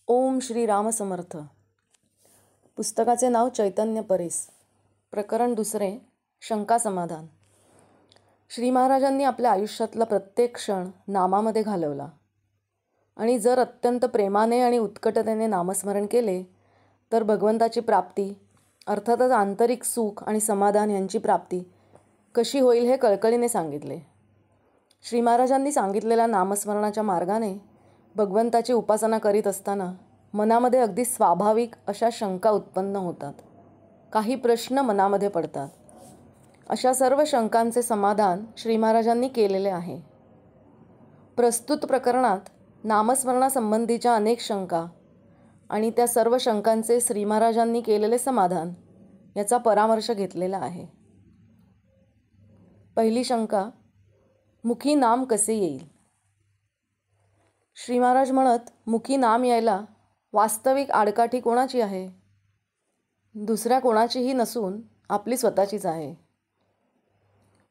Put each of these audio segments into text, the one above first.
ओम श्री राम समर्थ. पुस्तकाचे नाव चैतन्य परेस. प्रकरण दुसरे, शंका समाधान. श्री महाराजांनी आपल्या आयुष्यातला प्रत्येक क्षण नामामध्ये घालवला आणि जर अत्यंत प्रेमाने आणि उत्कटतेने नामस्मरण केले तर भगवंताची प्राप्ती, अर्थातच आंतरिक सुख आणि समाधान यांची प्राप्ती कशी होईल हे कळकळीने सांगितले. श्री महाराजांनी सांगितलेल्या नामस्मरणाच्या मार्गाने भगवंताची उपासना करीत असताना मनामध्ये अगदी स्वाभाविक अशा शंका उत्पन्न होतात. काही प्रश्न मनामध्ये पडतात. अशा सर्व शंकांचे समाधान श्री महाराजांनी केलेले आहे. प्रस्तुत प्रकरणात नामस्मरणासंबंधीच्या अनेक शंका आणि त्या सर्व शंकांचे श्री महाराजांनी केलेले समाधान याचा परामर्श घेतलेला आहे. पहिली शंका, मुखी नाम कसे येईल. श्री महाराज म्हणत, मुखी नाम यायला वास्तविक आडकाठी कोणाची आहे? दुसऱ्या कोणाचीही नसून आपली स्वतःचीच आहे.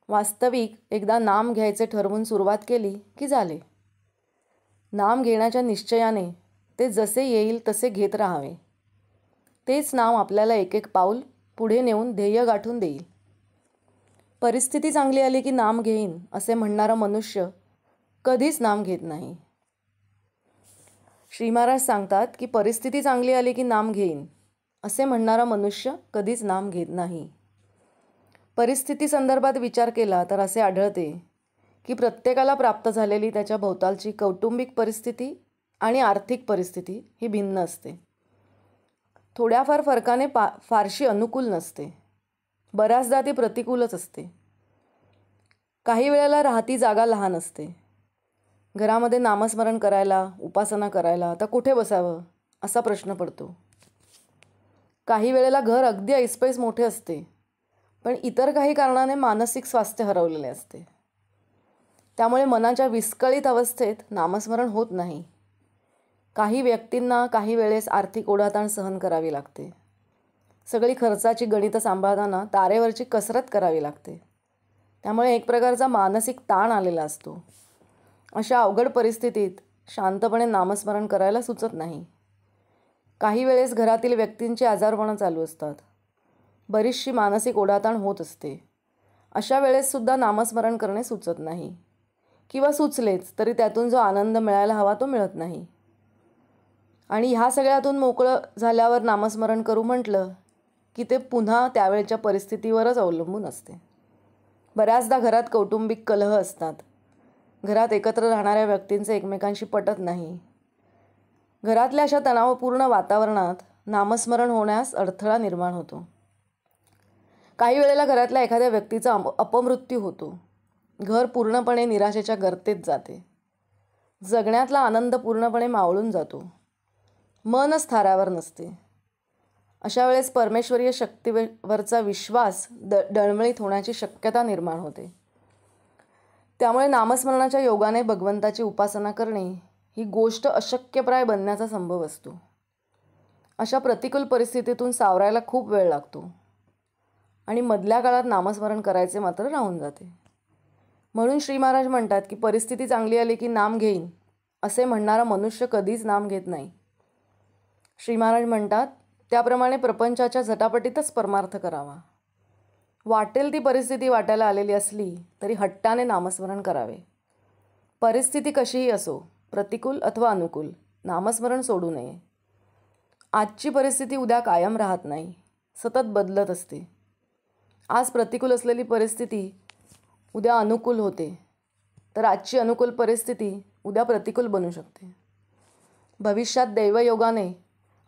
वास्तविक एकदा नाम घ्यायचे ठरवून सुरुवात केली की झाले. नाम घेण्याच्या निश्चयाने ते जसे येईल तसे घेत राहावे. तेच नाम आपल्याला एक एक पाऊल पुढे नेऊन ध्येय गाठून देईल. परिस्थिती चांगली आली की नाम घेईन असे म्हणणारा मनुष्य कधीच नाम घेत नाही. श्री महाराज सांगतात की परिस्थिती चांगली आली की नाम घेईन असे म्हणणारा मनुष्य कधीच नाम घेत नाही. परिस्थिती संदर्भात विचार केला तर असे आढळते की प्रत्येकाला प्राप्त झालेली त्याच्या भोवतालची कौटुंबिक परिस्थिती आणि आर्थिक परिस्थिती ही भिन्न असते. थोड्याफार फरकाने फारशी अनुकूल नसते. बऱ्याचदा ती प्रतिकूलच असते. काही वेळेला राहती जागा लहान असते. घरामध्ये नामस्मरण करायला, उपासना करायला आता कुठे बसावं असा प्रश्न पडतो. काही वेळेला घर अगदी ऐसपैस मोठे असते, पण इतर काही कारणाने मानसिक स्वास्थ्य हरवलेले असते. त्यामुळे मनाच्या विस्कळीत अवस्थेत नामस्मरण होत नाही. काही व्यक्तींना काही वेळेस आर्थिक ओढाताण सहन करावी लागते. सगळी खर्चाची गणितं सांभाळताना तारेवरची कसरत करावी लागते. त्यामुळे एक प्रकारचा मानसिक ताण आलेला असतो. अशा अवघड परिस्थितीत शांतपणे नामस्मरण करायला सुचत नाही. काही वेळेस घरातील व्यक्तींची आजारपणं चालू असतात. बरीचशी मानसिक ओढाताण होत असते. अशा वेळेससुद्धा नामस्मरण करणे सुचत नाही, किंवा सुचलेच तरी त्यातून जो आनंद मिळायला हवा तो मिळत नाही. आणि ह्या सगळ्यातून मोकळं झाल्यावर नामस्मरण करू म्हटलं की ते पुन्हा त्यावेळच्या परिस्थितीवरच अवलंबून असते. बऱ्याचदा घरात कौटुंबिक कलह असतात. घरात एकत्र राहणाऱ्या व्यक्तींचे एकमेकांशी पटत नाही. घरातल्या अशा तणावपूर्ण वातावरणात नामस्मरण होण्यास अडथळा निर्माण होतो. काही वेळेला घरातल्या एखाद्या व्यक्तीचा अपमृत्यू होतो. घर पूर्णपणे निराशेच्या गर्तेत जाते. जगण्यातला आनंद पूर्णपणे मावळून जातो. मनच थाऱ्यावर नसते. अशा वेळेस परमेश्वरीय शक्तीवरचा विश्वास डळमळीत होण्याची शक्यता निर्माण होते. त्यामुळे नामस्मरणाच्या योगाने भगवंताची उपासना करणे ही गोष्ट अशक्यप्राय बनण्याचा संभव असतो. अशा प्रतिकूल परिस्थितीतून सावरायला खूप वेळ लागतो आणि मधल्या काळात नामस्मरण करायचे मात्र राहून जाते. म्हणून श्री महाराज म्हणतात की परिस्थिती चांगली आली की नाम घेईन असे म्हणणारा मनुष्य कधीच नाम घेत नाही. श्री महाराज म्हणतात त्याप्रमाणे प्रपंचाच्या झटापटीतच परमार्थ करावा. वाटेल ती परिस्थिती वाटायला आलेली असली तरी हट्टाने नामस्मरण करावे. परिस्थिती कशीही असो, प्रतिकूल अथवा अनुकूल, नामस्मरण सोडू नये. आजची परिस्थिती उद्या कायम राहत नाही, सतत बदलत असते. आज प्रतिकूल असलेली परिस्थिती उद्या अनुकूल होते, तर आजची अनुकूल परिस्थिती उद्या प्रतिकूल बनू शकते. भविष्यात दैवयोगाने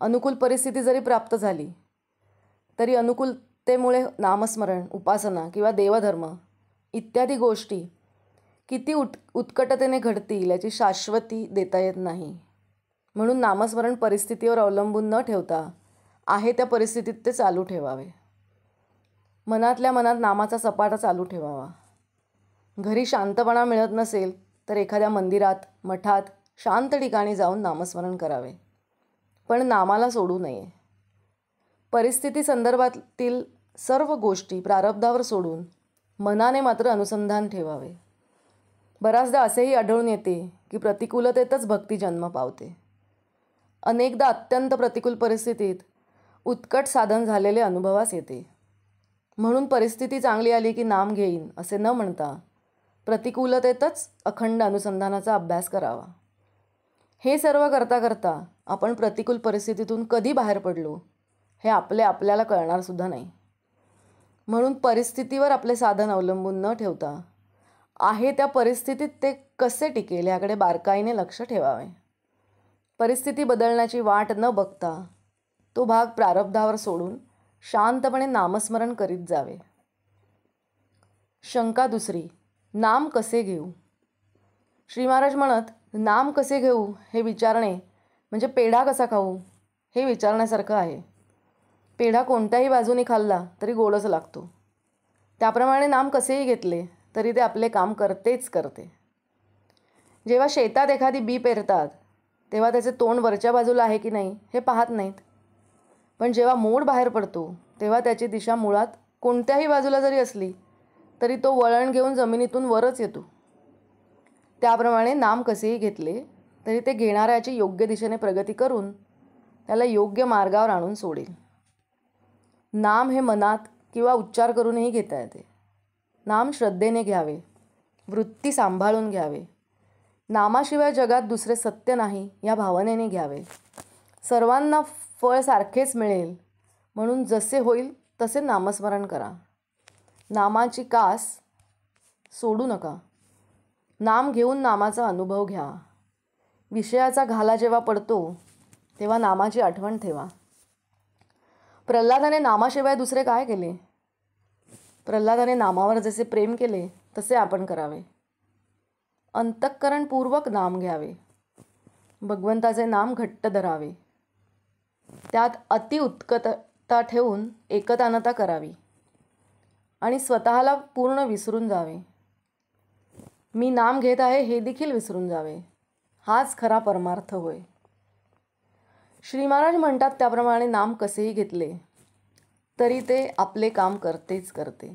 अनुकूल परिस्थिती जरी प्राप्त झाली तरी अनुकूलतेमुळे नामस्मरण, उपासना किंवा देवधर्म इत्यादी गोष्टी किती उत्कटतेने घडतील याची शाश्वती देता येत नाही. म्हणून नामस्मरण परिस्थितीवर अवलंबून न ठेवता आहे त्या परिस्थितीत ते चालू ठेवावे. मनातल्या मनात नामाचा सपाटा चालू ठेवावा. घरी शांतपणा मिळत नसेल तर एखाद्या मंदिरात, मठात, शांत ठिकाणी जाऊन नामस्मरण करावे, पण नामाला सोडू नये. परिस्थिती संदर्भातील सर्व गोष्टी प्रारब्धावर सोडून मनाने मात्र अनुसंधान ठेवावे. बऱ्याचदा असेही आढळून येते की प्रतिकूलतेतच भक्ती जन्म पावते. अनेकदा अत्यंत प्रतिकूल परिस्थितीत उत्कट साधन झालेले अनुभवास येते. म्हणून परिस्थिती चांगली आली की नाम घेईन असे न म्हणता प्रतिकूलतेतच अखंड अनुसंधानाचा अभ्यास करावा. हे सर्व करता करता आपण प्रतिकूल परिस्थितीतून कधी बाहेर पडलो हे आपल्याला कळणारसुद्धा नाही. म्हणून परिस्थितीवर आपले साधन अवलंबून न ठेवता आहे त्या परिस्थितीत ते कसे टिकेल याकडे बारकाईने लक्ष ठेवावे. परिस्थिती बदलण्याची वाट न बघता तो भाग प्रारब्धावर सोडून शांतपणे नामस्मरण करीत जावे. शंका दुसरी, नाम कसे घेऊ? श्री महाराज म्हणत, नाम कसे घेऊ हे विचारणे म्हणजे पेढा कसा खाऊ हे विचारण्यासारखं आहे. पेढा कोणत्याही बाजूने खाल्ला तरी गोडच लागतो. त्याप्रमाणे नाम कसेही घेतले तरी ते आपले काम करतेच करते. जेव्हा शेतात एखादी बी पेरतात तेव्हा त्याचे तोंड वरच्या बाजूला आहे की नाही हे पाहत नाहीत. पण जेव्हा मोड बाहेर पडतो तेव्हा त्याची दिशा मुळात कोणत्याही बाजूला जरी असली तरी तो वळण घेऊन जमिनीतून वरच येतो. त्याप्रमाणे नाम कसेही घेतले तरी ते घेणाऱ्याची योग्य दिशेने प्रगती करून त्याला योग्य मार्गावर आणून सोडेल. नाम हे मनात किंवा उच्चार करूनही घेता येते. नाम श्रद्धेने घ्यावे, वृत्ती सांभाळून घ्यावे. नामाशिवाय जगात दुसरे सत्य नाही या भावनेने घ्यावे. सर्वांना फळ सारखेच मिळेल म्हणून जसे होईल तसे नामस्मरण करा. नामाची कास सोडू नका. नाम घेऊन नामाचा अनुभव घ्या. विषयाचा घाला जेव्हा पडतो तेव्हा नामाची आठवण ठेवा. प्रल्हादाने नामाशिवाय दुसरे काय केले? प्रल्हादाने नामावर जसे प्रेम केले तसे आपण करावे. अंतःकरणपूर्वक नाम घ्यावे. भगवंताचे नाम घट्ट धरावे. त्यात अतिउत्कटता ठेवून एकतानता करावी आणि स्वतःला पूर्ण विसरून जावे. मी नाम घेत आहे हे देखील विसरून जावे. हाच खरा परमार्थ होय. श्री महाराज म्हणतात त्याप्रमाणे नाम कसेही घेतले तरी ते आपले काम करतेच करते.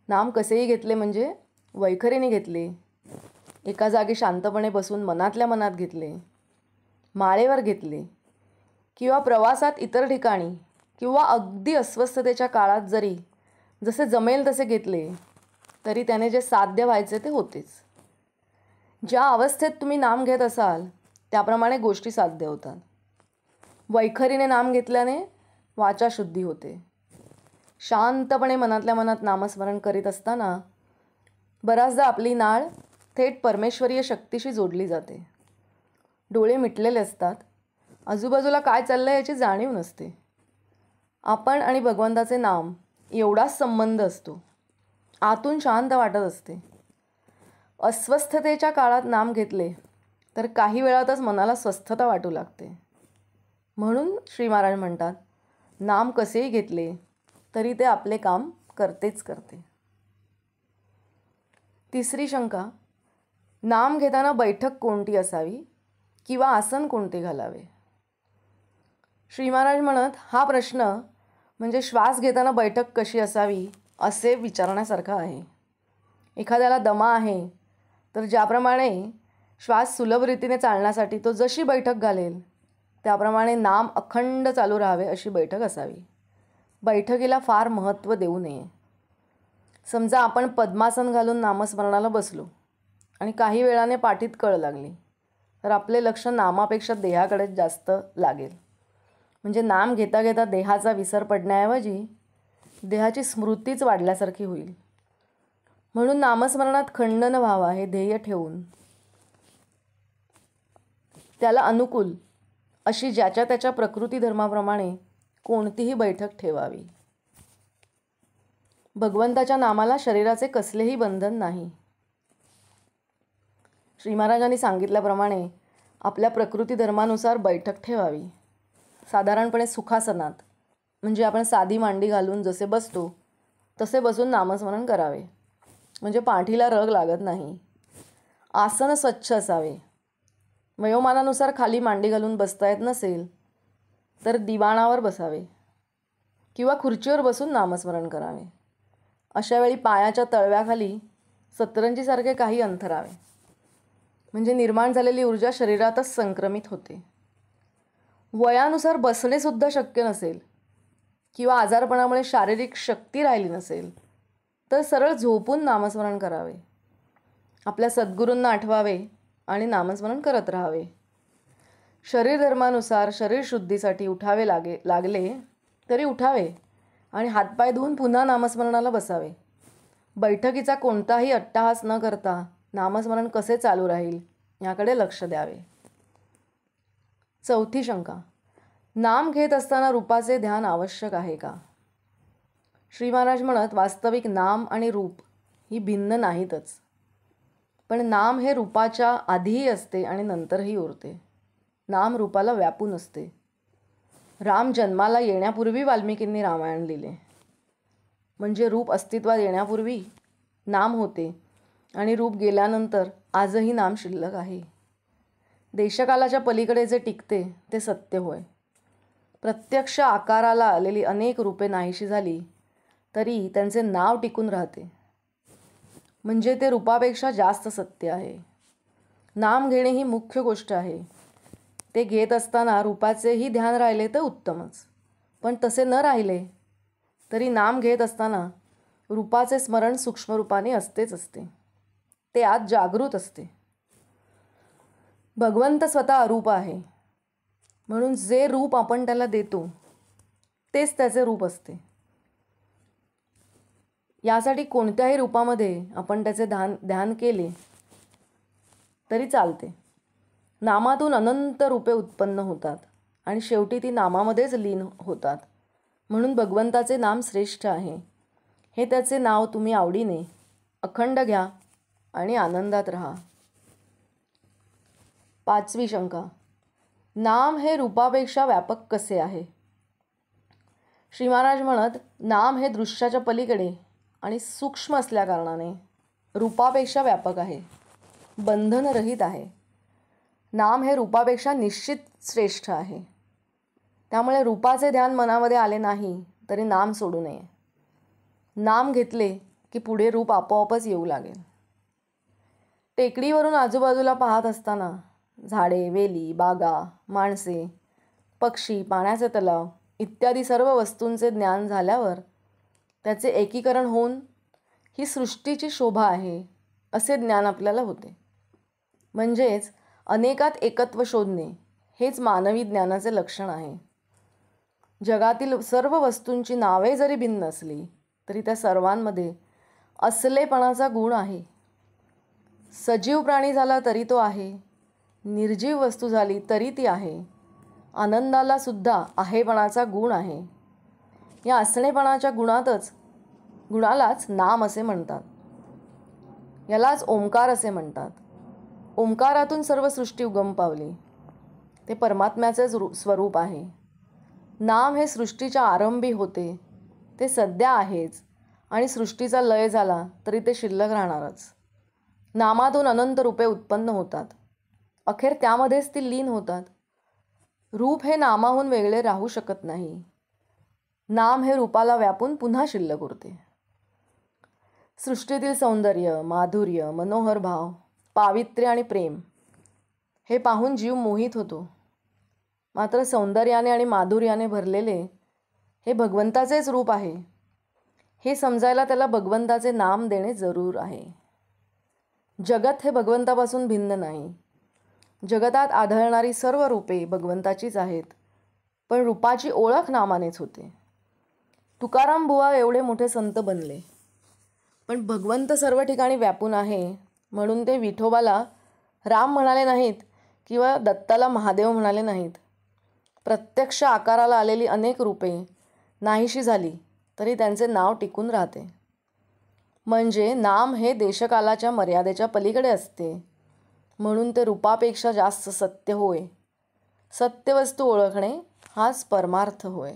नाम कसेही घेतले म्हणजे वैखरीने घेतले, एका जागी शांतपणे बसून मनातल्या मनात घेतले, माळेवर घेतले किंवा प्रवासात इतर ठिकाणी किंवा अगदी अस्वस्थतेच्या काळात जरी जसे जमेल तसे घेतले तरी त्याने जे साध्य व्हायचे ते होतेच. ज्या अवस्थेत तुम्ही नाम घेत असाल त्याप्रमाणे गोष्टी साध्य होतात. वैखरीने नाम घेतल्याने वाचा शुद्धी होते. शांतपणे मनातल्या मनात नामस्मरण करीत असताना बऱ्याचदा आपली नाळ थेट परमेश्वरीय शक्तीशी जोडली जाते. डोळे मिटलेले असतात. आजूबाजूला काय चाललं आहे याची जाणीव नसते. आपण आणि भगवंताचे नाम एवढाच संबंध असतो. आतून शांत वाटत असते. अस्वस्थतेच्या काळात नाम घेतले तर काही वेळातच मनाला स्वस्थता वाटू लागते. म्हणून श्री महाराज म्हणतात, नाम कसेही घेतले तरी ते आपले काम करतेच करते. तिसरी शंका, नाम घेताना बैठक कोणती असावी किंवा आसन कोणते घालावे? श्री महाराज म्हणत, हा प्रश्न म्हणजे श्वास घेताना बैठक कशी असावी असे विचारण्यासारखा आहे. एखाद्याला दमा आहे तर ज्याप्रमाणे श्वास सुलभ रीतीने चालण्यासाठी तो जशी बैठक घालेल त्याप्रमाणे नाम अखंड चालू राहावे अशी बैठक असावी. बैठकीला फार महत्त्व देऊ नये. समजा आपण पद्मासन घालून नामस्मरणाला बसलो आणि काही वेळाने पाठीत कळ लागली तर आपले लक्ष नामापेक्षा देहाकडेच जास्त लागेल. म्हणजे नाम घेता घेता देहाचा विसर पडण्याऐवजी देहाची स्मृतीच वाढल्यासारखी होईल. म्हणून नामस्मरणात खंडन व्हावा हे ध्येय ठेवून त्याला अनुकूल अशी ज्याच्या त्याच्या प्रकृती धर्माप्रमाणे कोणतीही बैठक ठेवावी. भगवंताच्या नामाला शरीराचे कसलेही बंधन नाही. श्री महाराजांनी सांगितल्याप्रमाणे आपल्या प्रकृती धर्मानुसार बैठक ठेवावी. साधारणपणे सुखासनात म्हणजे आपण साधी मांडी घालून जसे बसतो तसे बसून नामस्मरण करावे. म्हणजे पाठीला रग लागत नाही. आसन स्वच्छ असावे. वयोमानानुसार खाली मांडी घालून बसता येत नसेल तर दिवाणावर बसावे किंवा खुर्चीवर बसून नामस्मरण करावे. अशा वेळी पायाच्या तळव्याखाली सतरंजीसारखे काही अंथरावे. म्हणजे निर्माण झालेली ऊर्जा शरीरातच संक्रमित होते. वयानुसार बसणेसुद्धा शक्य नसेल किंवा आजारपणामुळे शारीरिक शक्ती राहिली नसेल तर सरळ झोपून नामस्मरण करावे. आपल्या सद्गुरूंना आठवावे आणि नामस्मरण करत राहावे. शरीर धर्मानुसार शरीरशुद्धीसाठी उठावे लागले तरी उठावे आणि हातपाय धुवून पुन्हा नामस्मरणाला बसावे. बैठकीचा कोणताही अट्टाहास न करता नामस्मरण कसे चालू राहील याकडे लक्ष द्यावे. चौथी शंका, नाम घेत असताना रूपाचे ध्यान आवश्यक आहे का? श्री महाराज म्हणत, वास्तविक नाम आणि रूप ही भिन्न नाहीतच, पण नाम हे रूपाच्या आधीही असते आणि नंतरही उरते. नाम रूपाला व्यापून असते. राम जन्माला येण्यापूर्वी वाल्मिकींनी रामायण लिहिले, म्हणजे रूप अस्तित्वात येण्यापूर्वी नाम होते आणि रूप गेल्यानंतर आजही नाम शिल्लक आहे. देशकालाच्या पलीकडे जे टिकते ते सत्य होय. प्रत्यक्ष आकाराला आलेली अनेक रूपे नाहीशी झाली तरी त्यांचे नाव टिकून राहते, म्हणजे ते रूपापेक्षा जास्त सत्य आहे. नाम घेणे ही मुख्य गोष्ट आहे. ते घेत असताना रूपाचेही ध्यान राहिले तर उत्तमच, पण तसे न राहिले तरी नाम घेत असताना रूपाचे स्मरण सूक्ष्म रूपाने असतेच असते. ते आत जागृत असते. भगवंत स्वतः अरूप आहे, म्हणून जे रूप आपण त्याला देतो तेच त्याचे रूप असते. यासाठी कोणत्याही रूपामध्ये आपण त्याचे ध्यान केले तरी चालते. नामातून अनंत रूपे उत्पन्न होतात आणि शेवटी ती नामामध्येच लीन होतात. म्हणून भगवंताचे नाम श्रेष्ठ आहे. हे त्याचे नाव तुम्ही आवडीने अखंड घ्या आणि आनंदात राहा. पाचवी शंका, नाम हे रूपापेक्षा व्यापक कसे आहे? श्री महाराज म्हणत, नाम हे दृश्याच्या पलीकडे आणि सूक्ष्म असल्याकारणाने रूपापेक्षा व्यापक आहे, बंधनरहित आहे. नाम हे रूपापेक्षा निश्चित श्रेष्ठ आहे. त्यामुळे रूपाचे ध्यान मनामध्ये आले नाही तरी नाम सोडू नये. नाम घेतले की पुढे रूप आपोआपच येऊ लागेल. टेकडीवरून आजूबाजूला पाहत असताना झाडे, वेली, बागा, माणसे, पक्षी, पाण्याचे तलाव इत्यादी सर्व वस्तूंचे ज्ञान झाल्यावर त्याचे एकीकरण होऊन ही सृष्टीची शोभा आहे असे ज्ञान आपल्याला होते. म्हणजेच अनेकात एकत्व शोधणे हेच मानवी ज्ञानाचे लक्षण आहे. जगातील सर्व वस्तूंची नावे जरी भिन्न असली तरी त्या सर्वांमध्ये असलेपणाचा गुण आहे. सजीव प्राणी झाला तरी तो आहे, निर्जीव वस्तू झाली तरी ती आहे. आनंदाला सुद्धा आहेपणाचा गुण आहे. या असणेपणाच्या गुणालाच नाम असे म्हणतात. यालाच ओंकार असे म्हणतात. ओंकारातून सर्व सृष्टी उगम पावली. ते परमात्म्याचे स्वरूप आहे. नाम हे सृष्टीच्या आरंभी होते, ते सध्या आहेच आणि सृष्टीचा लय झाला तरी ते शिल्लक राहणारच. नामातून अनंत रूपे उत्पन्न होतात, अखेर त्यामध्येच ती लीन होतात. रूप हे नामाहून वेगळे राहू शकत नाही. नाम हे रूपाला व्यापून पुन्हा शिल्लक उरते. सृष्टीतील सौंदर्य, माधुर्य, मनोहर भाव, पावित्र्य आणि प्रेम हे पाहून जीव मोहित होतो. मात्र सौंदर्याने आणि माधुर्याने भरलेले हे भगवंताचेच रूप आहे हे समजायला त्याला भगवंताचे नाम देणे जरूर आहे. जगत हे भगवंतापासून भिन्न नाही. जगतात आढळणारी सर्व रूपे भगवंताचीच आहेत, पण रूपाची ओळख नामानेच होते. तुकाराम बुवा एवढे मोठे संत बनले, पण भगवंत सर्व ठिकाणी व्यापून आहे म्हणून ते विठोबाला राम म्हणाले नाहीत किंवा दत्ताला महादेव म्हणाले नाहीत. प्रत्यक्ष आकाराला आलेली अनेक रूपे नाहीशी झाली तरी त्यांचे नाव टिकून राहते. म्हणजे नाम हे देशकालाच्या मर्यादेच्या पलीकडे असते, म्हणून ते रूपापेक्षा जास्त सत्य होय. सत्यवस्तू ओळखणे हाच परमार्थ होय.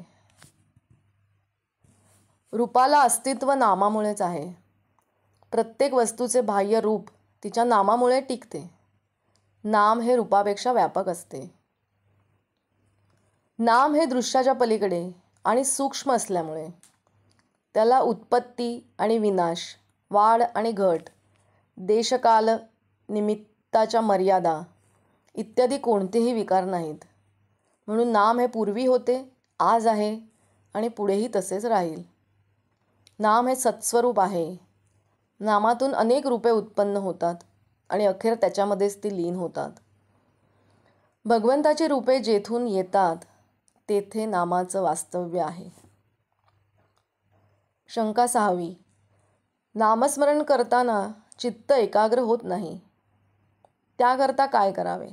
रूपाला अस्तित्व नामामुळेच आहे. प्रत्येक वस्तूचे बाह्य रूप तिच्या नामामुळे टिकते. नाम हे रूपापेक्षा व्यापक असते. नाम हे दृश्याच्या पलीकडे आणि सूक्ष्म असल्यामुळे त्याला उत्पत्ती आणि विनाश, वाढ आणि घट, देशकाल, निमित्ताच्या मर्यादा इत्यादी कोणतेही विकार नाहीत. म्हणून नाम हे पूर्वी होते, आज आहे आणि पुढेही तसेच राहील. नाम हे सत्स्वरूप आहे. नामातून अनेक रूपे उत्पन्न होतात आणि अखेर त्याच्यामध्येच ती लीन होतात. भगवंताची रूपे जेथून येतात तेथे नामाचं वास्तव्य आहे. शंका 6वी. नामस्मरण करताना चित्त एकाग्र होत नाही, त्याकरता काय करावे?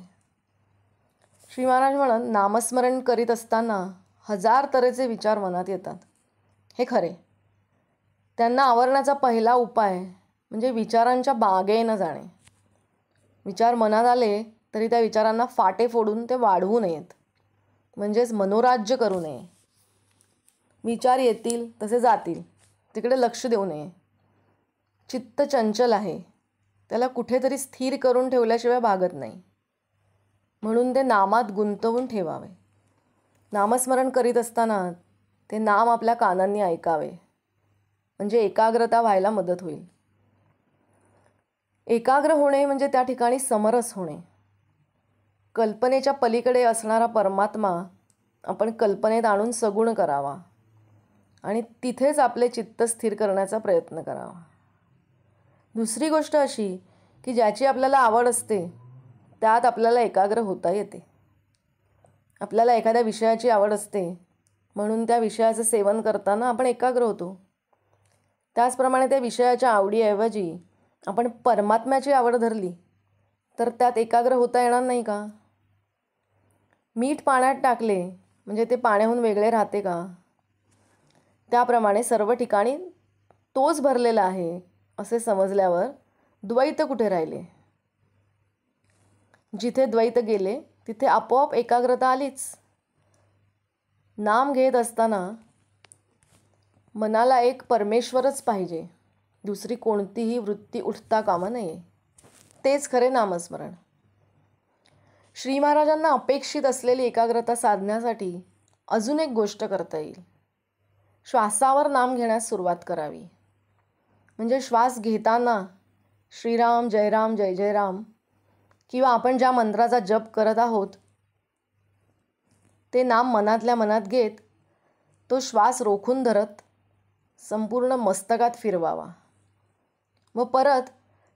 श्री महाराज म्हणत, नामस्मरण करीत असताना 1000 तऱ्हेचे विचार मनात येतात, हे खरे. त्यांना आवरण्याचा पहिला उपाय म्हणजे विचारांच्या बागेनं जाणे. विचार मनात आले तरी त्या विचारांना फाटे फोडून ते वाढवू नयेत, म्हणजेच मनोराज्य करू नये. विचार येतील तसे जातील, तिकडे लक्ष देऊ नये. चित्त चंचल आहे, त्याला कुठेतरी स्थिर करून ठेवल्याशिवाय भागत नाही, म्हणून ते नामात गुंतवून ठेवावे. नामस्मरण करीत असताना ते नाम आपल्या कानांनी ऐकावे, म्हणजे एकाग्रता व्हायला मदत होईल. एकाग्र होणे म्हणजे त्या ठिकाणी समरस होणे. कल्पनेच्या पलीकडे असणारा परमात्मा आपण कल्पनेत आणून सगुण करावा आणि तिथेच आपले चित्त स्थिर करण्याचा प्रयत्न करावा. दुसरी गोष्ट अशी की ज्याची आपल्याला आवड असते त्यात आपल्याला एकाग्र होता येते. आपल्याला एखाद्या विषयाची आवड असते म्हणून त्या विषयाचं सेवन करताना आपण एकाग्र होतो. त्याचप्रमाणे त्या विषयाच्या आवडीऐवजी आपण परमात्म्याची आवड धरली तर त्यात एकाग्र होता येणार नाही का? मीठ पाण्यात टाकले म्हणजे ते पाण्याहून वेगळे राहते का? त्याप्रमाणे सर्व ठिकाणी तोच भरलेला आहे असे समजल्यावर द्वैत कुठे राहिले? जिथे द्वैत गेले तिथे आपोआप एकाग्रता आलीच. नाम घेत असताना मनाला एक परमेश्वरच पाहिजे, दुसरी कोणतीही वृत्ती उठता कामा नये. तेच खरे नामस्मरण. श्री महाराजांना अपेक्षित असलेली एकाग्रता साधण्यासाठी अजून एक गोष्ट करता येईल. श्वासावर नाम घेण्यास सुरुवात करावी. म्हणजे श्वास घेताना श्रीराम जय राम जय जय राम किंवा आपण ज्या मंत्राचा जप करत आहोत ते नाम मनातल्या मनात घेत तो श्वास रोखून धरत संपूर्ण मस्तकात फिरवावा व परत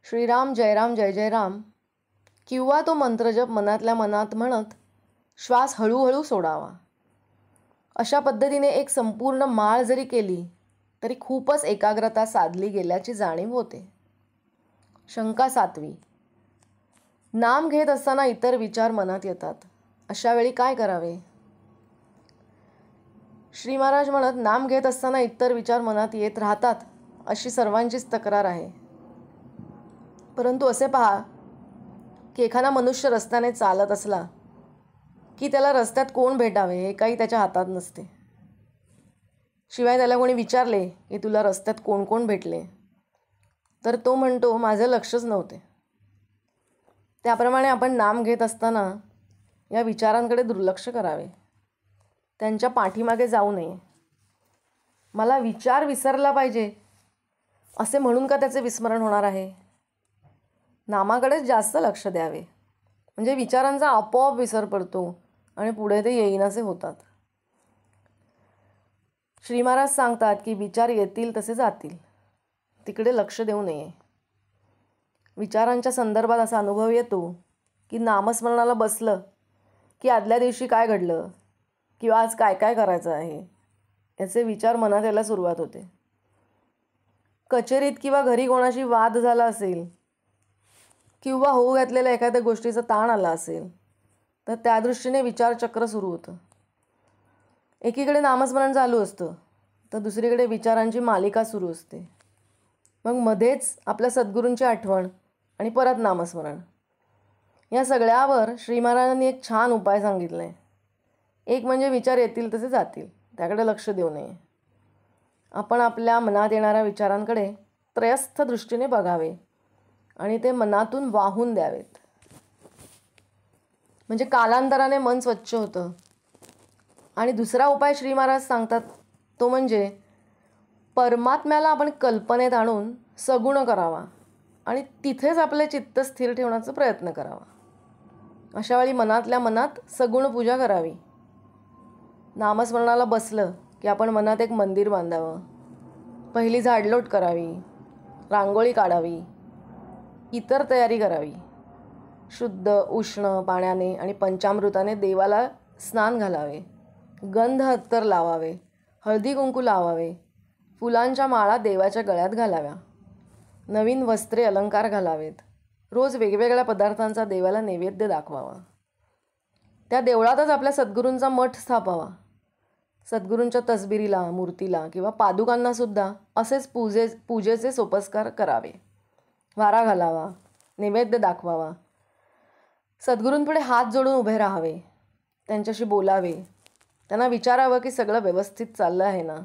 श्रीराम जय राम जय जय राम किंवा तो मंत्रजप मनातल्या मनात म्हणत श्वास हळूहळू सोडावा. अशा पद्धतीने एक संपूर्ण माळ जरी केली तरी खूपच एकाग्रता साधली गेल्याची जाणीव होते. शंका 7वी. नाम घेत असताना इतर विचार मनात येतात, अशा वेळी काय करावे? श्री महाराज म्हणत, नाम घेत असताना इतर विचार मनात येत राहतात अशी सर्वांचीच तक्रार आहे. परंतु असे पहा की एखादा मनुष्य रस्त्याने चालत असला की त्याला रस्त्यात कोण भेटावे हे काही त्याच्या हातात नसते. शिवाय त्याला कोणी विचारले की तुला रस्त्यात कोण कोण भेटले तर तो म्हणतो माझं लक्षच नव्हते. त्याप्रमाणे आपण नाम घेत असताना या विचारांकडे दुर्लक्ष करावे, त्यांच्या पाठीमागे जाऊ नये. मला विचार विसरला पाहिजे असे म्हणून का त्याचे विस्मरण होणार आहे? नामाकडेच जास्त लक्ष द्यावे, म्हणजे विचारांचा आपोआप विसर पडतो आणि पुढे ते येईनासे होतात. श्री महाराज सांगतात की विचार येतील तसे जातील, तिकडे लक्ष देऊ नये. विचारांच्या संदर्भात असा अनुभव येतो की नामस्मरणाला बसलं की आदल्या दिवशी काय घडलं किंवा आज काय काय करायचं आहे याचे विचार मनात यायला सुरुवात होते. कचेरीत किंवा घरी कोणाशी वाद झाला असेल किंवा होऊ घातलेल्या एखाद्या गोष्टीचा ताण आला असेल तर त्या दृष्टीने विचारचक्र सुरू होतं. एकीकडे नामस्मरण चालू असतं तर दुसरीकडे विचारांची मालिका सुरू असते. मग मध्येच आपल्या सद्गुरूंची आठवण आणि परत नामस्मरण. या सगळ्यावर श्री महाराजांनी एक छान उपाय सांगितला आहे. एक म्हणजे विचार येतील तसे जातील, त्याकडे लक्ष देऊ नये. आपण आपल्या मनात येणाऱ्या विचारांकडे त्रयस्थ दृष्टीने बघावे आणि ते मनातून वाहून द्यावेत, म्हणजे कालांतराने मन स्वच्छ होतं. आणि दुसरा उपाय श्री महाराज सांगतात तो म्हणजे परमात्म्याला आपण कल्पनेत आणून सगुण करावा आणि तिथेच आपले चित्त स्थिर ठेवण्याचा प्रयत्न करावा. अशा वेळी मनातल्या मनात सगुण पूजा करावी नामस्मरणाला बसलं की आपण मनात एक मंदिर बांधावं. पहिली झाडलोट करावी, रांगोळी काढावी, इतर तयारी करावी. शुद्ध उष्ण पाण्याने आणि पंचामृताने देवाला स्नान घालावे. गंध अत्तर लावावे, हळदी कुंकू लावावे, फुलांच्या माळा देवाच्या गळ्यात घालाव्या, नवीन वस्त्रे अलंकार घालावेत. रोज वेगवेगळ्या पदार्थांचा देवाला नैवेद्य दाखवावा. त्या देवळातच आपल्या सद्गुरूंचा मठ स्थापावा. सद्गुरूंच्या तसबिरीला, मूर्तीला किंवा पादुकांनासुद्धा असेच पूजेचे सोपस्कार करावे. वारा घालावा, नैवेद्य दाखवावा. सद्गुरूंपुढे हात जोडून उभे राहावे. त्यांच्याशी बोलावे. त्यांना विचारावं की सगळं व्यवस्थित चाललं आहे ना,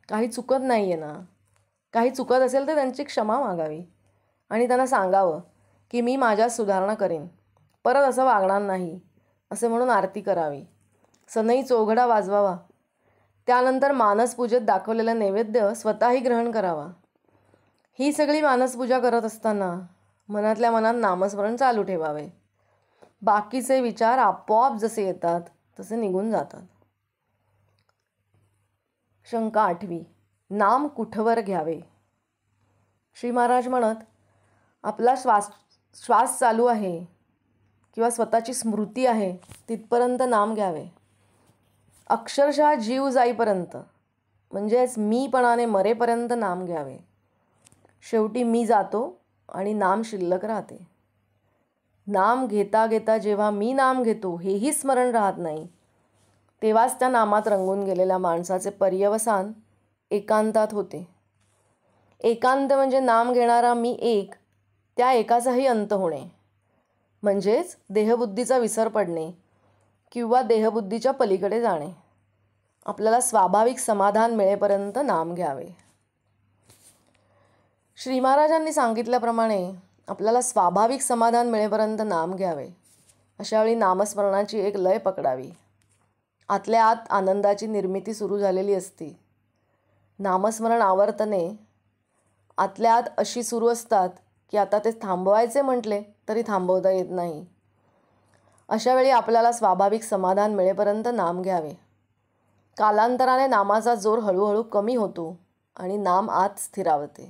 काही चुकत नाही आहे ना. काही चुकत असेल तर त्यांची क्षमा मागावी आणि त्यांना सांगावं की मी माझ्यात सुधारणा करेन, परत असं वागणार नाही असे म्हणून आरती करावी. सनई चोघडा वाजवावा. त्यानंतर मानसपूजेत दाखवलेला नैवेद्य स्वतःही ग्रहण करावा. ही सगळी मानसपूजा करत असताना मनातल्या मनात नामस्मरण चालू ठेवावे. बाकीचे विचार आपोआप जसे येतात तसे निघून जातात. शंका 8वी. नाम कुठवर घ्यावे. श्री महाराज म्हणत, आपला श्वास चालू आहे किंवा स्वतःची स्मृती आहे तिथपर्यंत नाम घ्यावे. अक्षरशः जीव जाईपर्यंत, म्हणजेच मीपणाने मरेपर्यंत नाम घ्यावे. शेवटी मी जातो आणि नाम शिल्लक राहते. नाम घेता घेता जेव्हा मी नाम घेतो हेही स्मरण राहत नाही, तेव्हाच त्या नामात रंगून गेलेल्या माणसाचे पर्यवसान एकांतात होते. एकांत म्हणजे नाम घेणारा मी एक, त्या एकाचाही अंत होणे, म्हणजेच देहबुद्धीचा विसर पडणे किंवा देहबुद्धीच्या पलीकडे जाणे. आपल्याला स्वाभाविक समाधान मिळेपर्यंत नाम घ्यावे. श्री महाराजांनी सांगितल्याप्रमाणे आपल्याला स्वाभाविक समाधान मिळेपर्यंत नाम घ्यावे. अशावेळी नामस्मरणाची एक लय पकडावी. आतल्या आत आनंदाची निर्मिती सुरू झालेली असते. नामस्मरण आवर्तने आतल्या आत अशी सुरू असतात की आता ते थांबवायचे म्हटले तरी थांबवता येत नाही. अशावेळी आपल्याला स्वाभाविक समाधान मिळेपर्यंत नाम घ्यावे. कालांतराने नामाचा जोर हळूहळू कमी होतो आणि नाम आत स्थिरावते.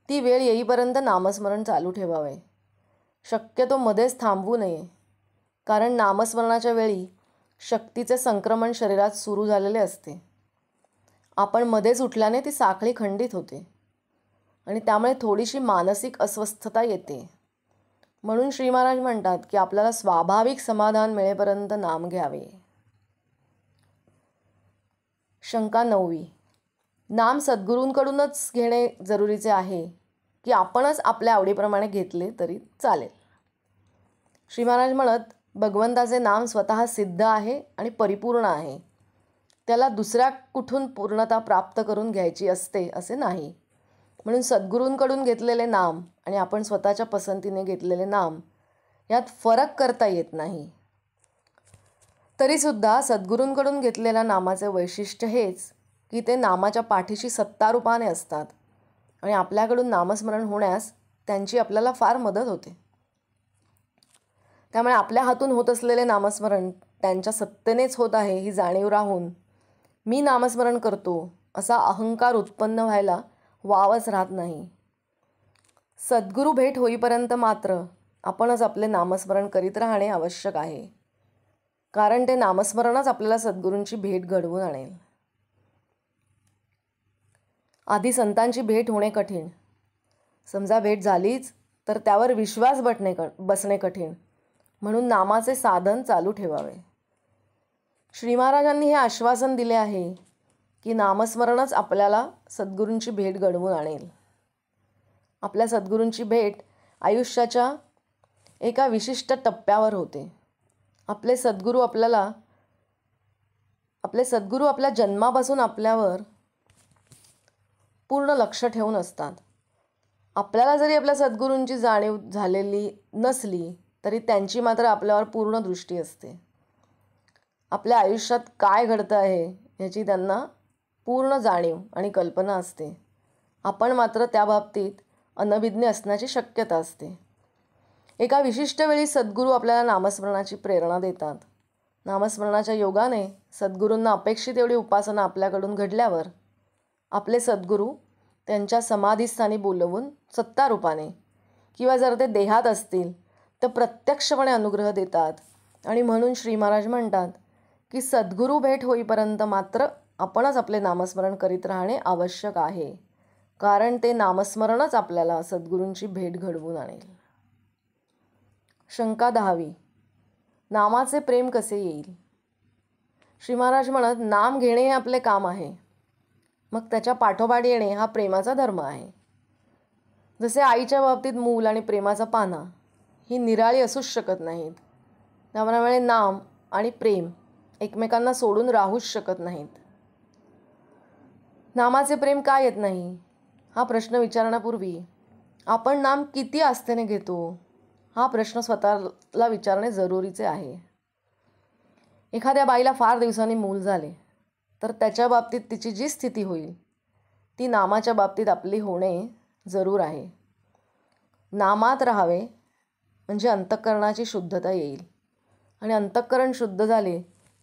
ती वेळ येईपर्यंत नामस्मरण चालू ठेवावे. शक्यतो मध्येच थांबवू नये, कारण नामस्मरणाच्या वेळी शक्तीचे संक्रमण शरीरात सुरू झालेले असते. आपण मध्येच उठल्याने ती साखळी खंडित होते आणि त्यामुळे थोडीशी मानसिक अस्वस्थता येते. म्हणून श्री महाराज म्हणतात की आपल्याला स्वाभाविक समाधान मिळेपर्यंत नाम घ्यावे. शंका 9वी. नाम सद्गुरूंकडूनच घेणे जरुरीचे आहे की आपणच आपल्या आवडीप्रमाणे घेतले तरी चालेल. श्री महाराज म्हणत, भगवंताचे नाम स्वतः सिद्ध आहे आणि परिपूर्ण आहे. त्याला दुसऱ्या कुठून पूर्णता प्राप्त करून घ्यायची असते असे नाही. म्हणून सद्गुरूंकडून घेतलेले नाम आणि आपण स्वतःच्या पसंतीने घेतलेले नाम यात फरक करता येत नाही. तरीसुद्धा सद्गुरूंकडून घेतलेल्या नामाचे वैशिष्ट्य हेच की ते नामाच्या पाठीशी सत्तारूपाने असतात आणि आपल्याकडून नामस्मरण होण्यास त्यांची आपल्याला फार मदत होते. त्यामुळे आपल्या हातून होत असलेले नामस्मरण त्यांच्या सत्तेनेच होत आहे ही जाणीव राहून मी नामस्मरण करतो असा अहंकार उत्पन्न व्हायला वावच राहत नाही. सद्गुरू भेट होईपर्यंत मात्र आपणच आपले नामस्मरण करीत राहणे आवश्यक आहे, कारण ते नामस्मरणच आपल्याला सद्गुरूंची भेट घडवून आणेल. आधी संतांची भेट होणे कठीण. समजा भेट झालीच तर त्यावर विश्वास बसणे कठीण. म्हणून नामाचे साधन चालू ठेवावे. श्री महाराजांनी हे आश्वासन दिले आहे की नामस्मरणच आपल्याला सद्गुरूंची भेट घडवून आणेल. आपल्या सद्गुरूंची भेट आयुष्याच्या एका विशिष्ट टप्प्यावर होते. आपले सद्गुरू आपल्या जन्मापासून आपल्यावर पूर्ण लक्ष ठेवून असतात. आपल्याला जरी आपल्या सद्गुरूंची जाणीव झालेली नसली तरी त्यांची मात्र आपल्यावर पूर्ण दृष्टी असते. आपल्या आयुष्यात काय घडतं आहे याची त्यांना पूर्ण जाणीव आणि कल्पना असते. आपण मात्र त्या बाबतीत अनभिज्ञ असण्याची शक्यता असते. एका विशिष्ट वेळी सद्गुरू आपल्याला नामस्मरणाची प्रेरणा देतात. नामस्मरणाच्या योगाने सद्गुरूंना अपेक्षित एवढी उपासना आपल्याकडून घडल्यावर आपले सद्गुरू त्यांच्या समाधीस्थानी बोलवून सत्तारूपाने किंवा जर ते देहात असतील तर प्रत्यक्षपणे अनुग्रह देतात. आणि म्हणून श्री महाराज म्हणतात की सद्गुरू भेट होईपर्यंत मात्र आपणच आपले नामस्मरण करीत राहणे आवश्यक आहे, कारण ते नामस्मरणच आपल्याला सद्गुरूंची भेट घडवून आणेल. शंका 10वी. नामाचे प्रेम कसे येईल? श्री महाराज म्हणत, नाम घेणे हे आपले काम आहे, मग त्याच्या पाठोपाठ येणे हा प्रेमाचा धर्म आहे. जसे आईच्या बाबतीत मूल आणि प्रेमाचा पाना ही निराळी असूच शकत नाहीत, त्याप्रमाणे नाम आणि प्रेम एकमेकांना सोडून राहूच शकत नाहीत. नामाचे प्रेम का येत नाही हा प्रश्न विचारण्यापूर्वी आपण नाम किती आस्थेने घेतो हा प्रश्न स्वतःला विचारणे जरुरीचे आहे. एखाद्या बाईला फार दिवसांनी मूल झाले तर त्याच्या बाबतीत तिची जी स्थिती होईल ती नामाच्या बाबतीत आपली होणे जरूर आहे. नामात राहावे म्हणजे अंतःकरणाची शुद्धता येईल, आणि अंतःकरण शुद्ध झाले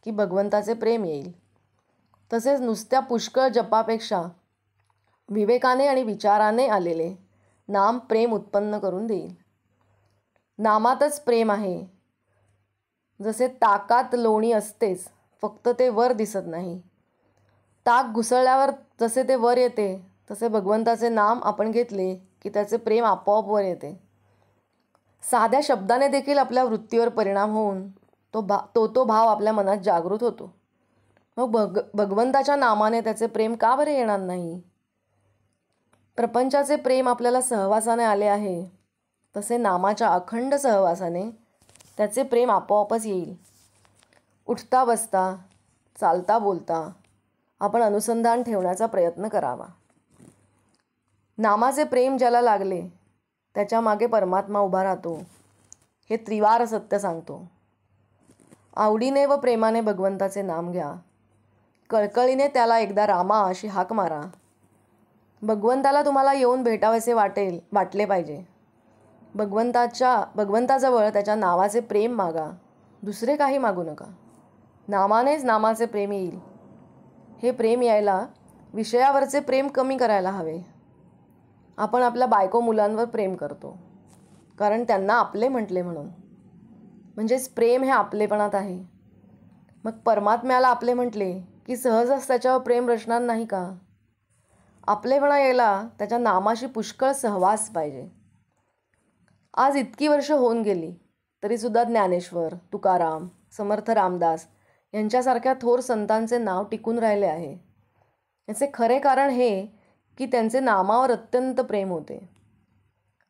की भगवंताचे प्रेम येईल. तसेच नुसत्या पुष्कळ जपापेक्षा विवेकाने आणि विचाराने आलेले नाम प्रेम उत्पन्न करून देईल. नामातच प्रेम आहे. जसे ताकात लोणी असतेच, फक्त ते वर दिसत नाही. ताक घुसळल्यावर जसे ते वर येते, तसे भगवंताचे नाम आपण घेतले की त्याचे प्रेम आपोआप वर येते. साध्या शब्दाने देखील आपल्या वृत्तीवर परिणाम होऊन तो भाव आपल्या मनात जागृत होतो. मग भगवंताच्या नामाने त्याचे प्रेम का बरे येणार नाही? प्रपंचाचे प्रेम आपल्याला सहवासाने आले आहे, तसे नामाच्या अखंड सहवासाने त्याचे प्रेम आपोआपच येईल. उठता बसता, चालता बोलता आपण अनुसंधान ठेवण्याचा प्रयत्न करावा. नामाचे प्रेम ज्याला लागले त्याच्या मागे परमात्मा उभा राहतो, हे त्रिवार सत्य सांगतो. आवडीने व प्रेमाने भगवंताचे नाम घ्या. कळकळीने त्याला एकदा रामा अशी हाक मारा. भगवंताला तुम्हाला येऊन भेटावेसे वाटले पाहिजे. भगवंताजवळ त्याच्या नावाचे प्रेम मागा, दुसरे काही मागू नका. नामानेच नामाचे प्रेम येईल. हे प्रेम यायला विषयावरचे प्रेम कमी करायला हवे. आपण आपल्या बायको मुलांवर प्रेम करतो कारण त्यांना आपले म्हटले म्हणून, म्हणजेच प्रेम हे आपलेपणात आहे. मग परमात्म्याला आपले म्हटले की सहजच त्याच्यावर प्रेम रचणार नाही का? आपलेपणा यायला त्याच्या नामाशी पुष्कळ सहवास पाहिजे. आज इतकी वर्ष होऊन गेली तरीसुद्धा ज्ञानेश्वर, तुकाराम, समर्थ रामदास यांच्यासारख्या थोर संतांचे नाव टिकून राहिले आहे. याचे खरे कारण हे की त्यांचे नामावर अत्यंत प्रेम होते.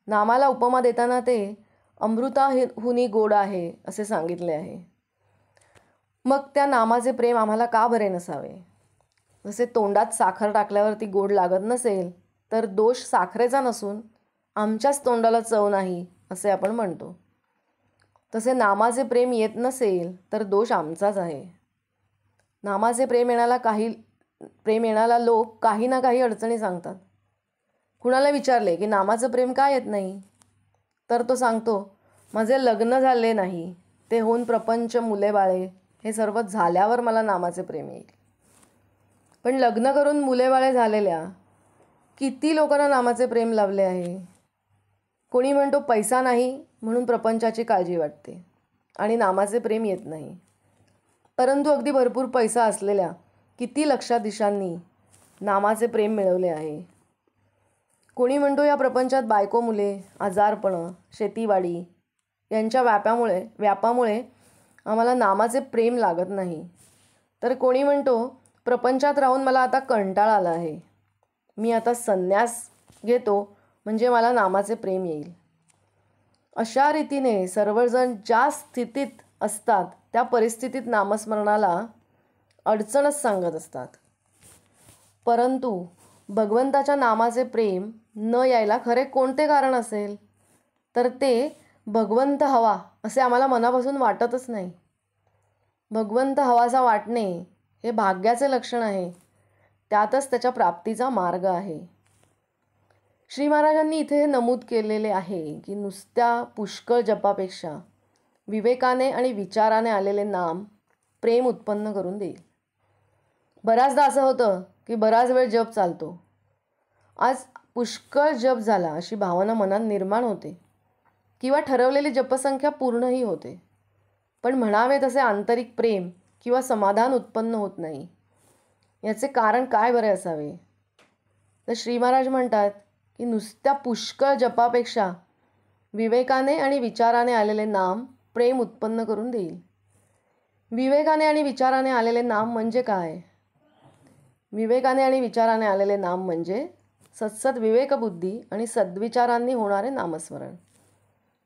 नामाला उपमा देताना ते अमृताहुनी गोड आहे असे सांगितले आहे. मग त्या नामाचे प्रेम आम्हाला का बरे नसावे? जसे तोंडात साखर टाकल्यावर ती गोड लागत नसेल तर दोष साखरेचा नसून आमच्याच तोंडाला चव नाही असे आपण म्हणतो. तसे नामाचे प्रेम येत नसेल तर दोष आमचाच आहे. नामाचे प्रेम येण्याला लोक काही ना काही अडचणी सांगतात. कुणाला विचारले की नामाचं प्रेम का येत नाही, तर तो सांगतो, माझे लग्न झाले नाही, ते होऊन प्रपंच, मुले बाळे हे सर्व झाल्यावर मला नामाचे प्रेम येईल. पण लग्न करून मुले बाळे झालेल्या किती लोकांना नामाचे प्रेम लाभले आहे. कोणी म्हणतो पैसा नाही म्हणून प्रपंचाची काळजी वाटते आणि नामाचे प्रेम येत नाही. परंतु अगदी भरपूर पैसा असलेल्या किती लक्षाधीशांनी नामाचे प्रेम मिळवले आहे. कोणी म्हणतो या प्रपंचात बायको मुले, आजारपणं, शेतीवाडी यांच्या व्यापामुळे आम्हाला नामाचे प्रेम लागत नाही. तर कोणी म्हणतो प्रपंचात राहून मला आता कंटाळा आला आहे, मी आता संन्यास घेतो म्हणजे मला नामाचे प्रेम येईल. अशा रीतीने सर्वजण ज्या स्थितीत असतात त्या परिस्थितीत नामस्मरणाला अडचणच सांगत असतात. परंतु भगवंताच्या नामाचे प्रेम न यायला खरे कोणते कारण असेल, तर ते भगवंत हवा असे आम्हाला मनापासून वाटतच नाही. भगवंत हवासा वाटणे हे भाग्याचे लक्षण आहे, त्यातच त्याच्या प्राप्तीचा मार्ग आहे. श्री महाराजांनी इथे हे नमूद केलेले आहे की नुसत्या पुष्कळ जपापेक्षा विवेकाने आणि विचाराने आलेले नाम प्रेम उत्पन्न करून देईल. बऱ्याचदा असं होतं की बराच वेळ जप चालतो, आज पुष्कळ जप झाला अशी भावना मनात निर्माण होते किंवा ठरवलेली जपसंख्या पूर्णही होते, पण म्हणावे तसे आंतरिक प्रेम किंवा समाधान उत्पन्न होत नाही. याचे कारण काय बरे असावे? तर श्री महाराज म्हणतात की नुसत्या पुष्कळ जपापेक्षा विवेकाने आणि विचाराने आलेले नाम प्रेम उत्पन्न करून देईल. विवेकाने आणि विचाराने आलेले नाम म्हणजे काय? विवेकाने आणि विचाराने आलेले नाम म्हणजे सत्सद विवेकबुद्धी आणि सद्विचारांनी होणारे नामस्मरण.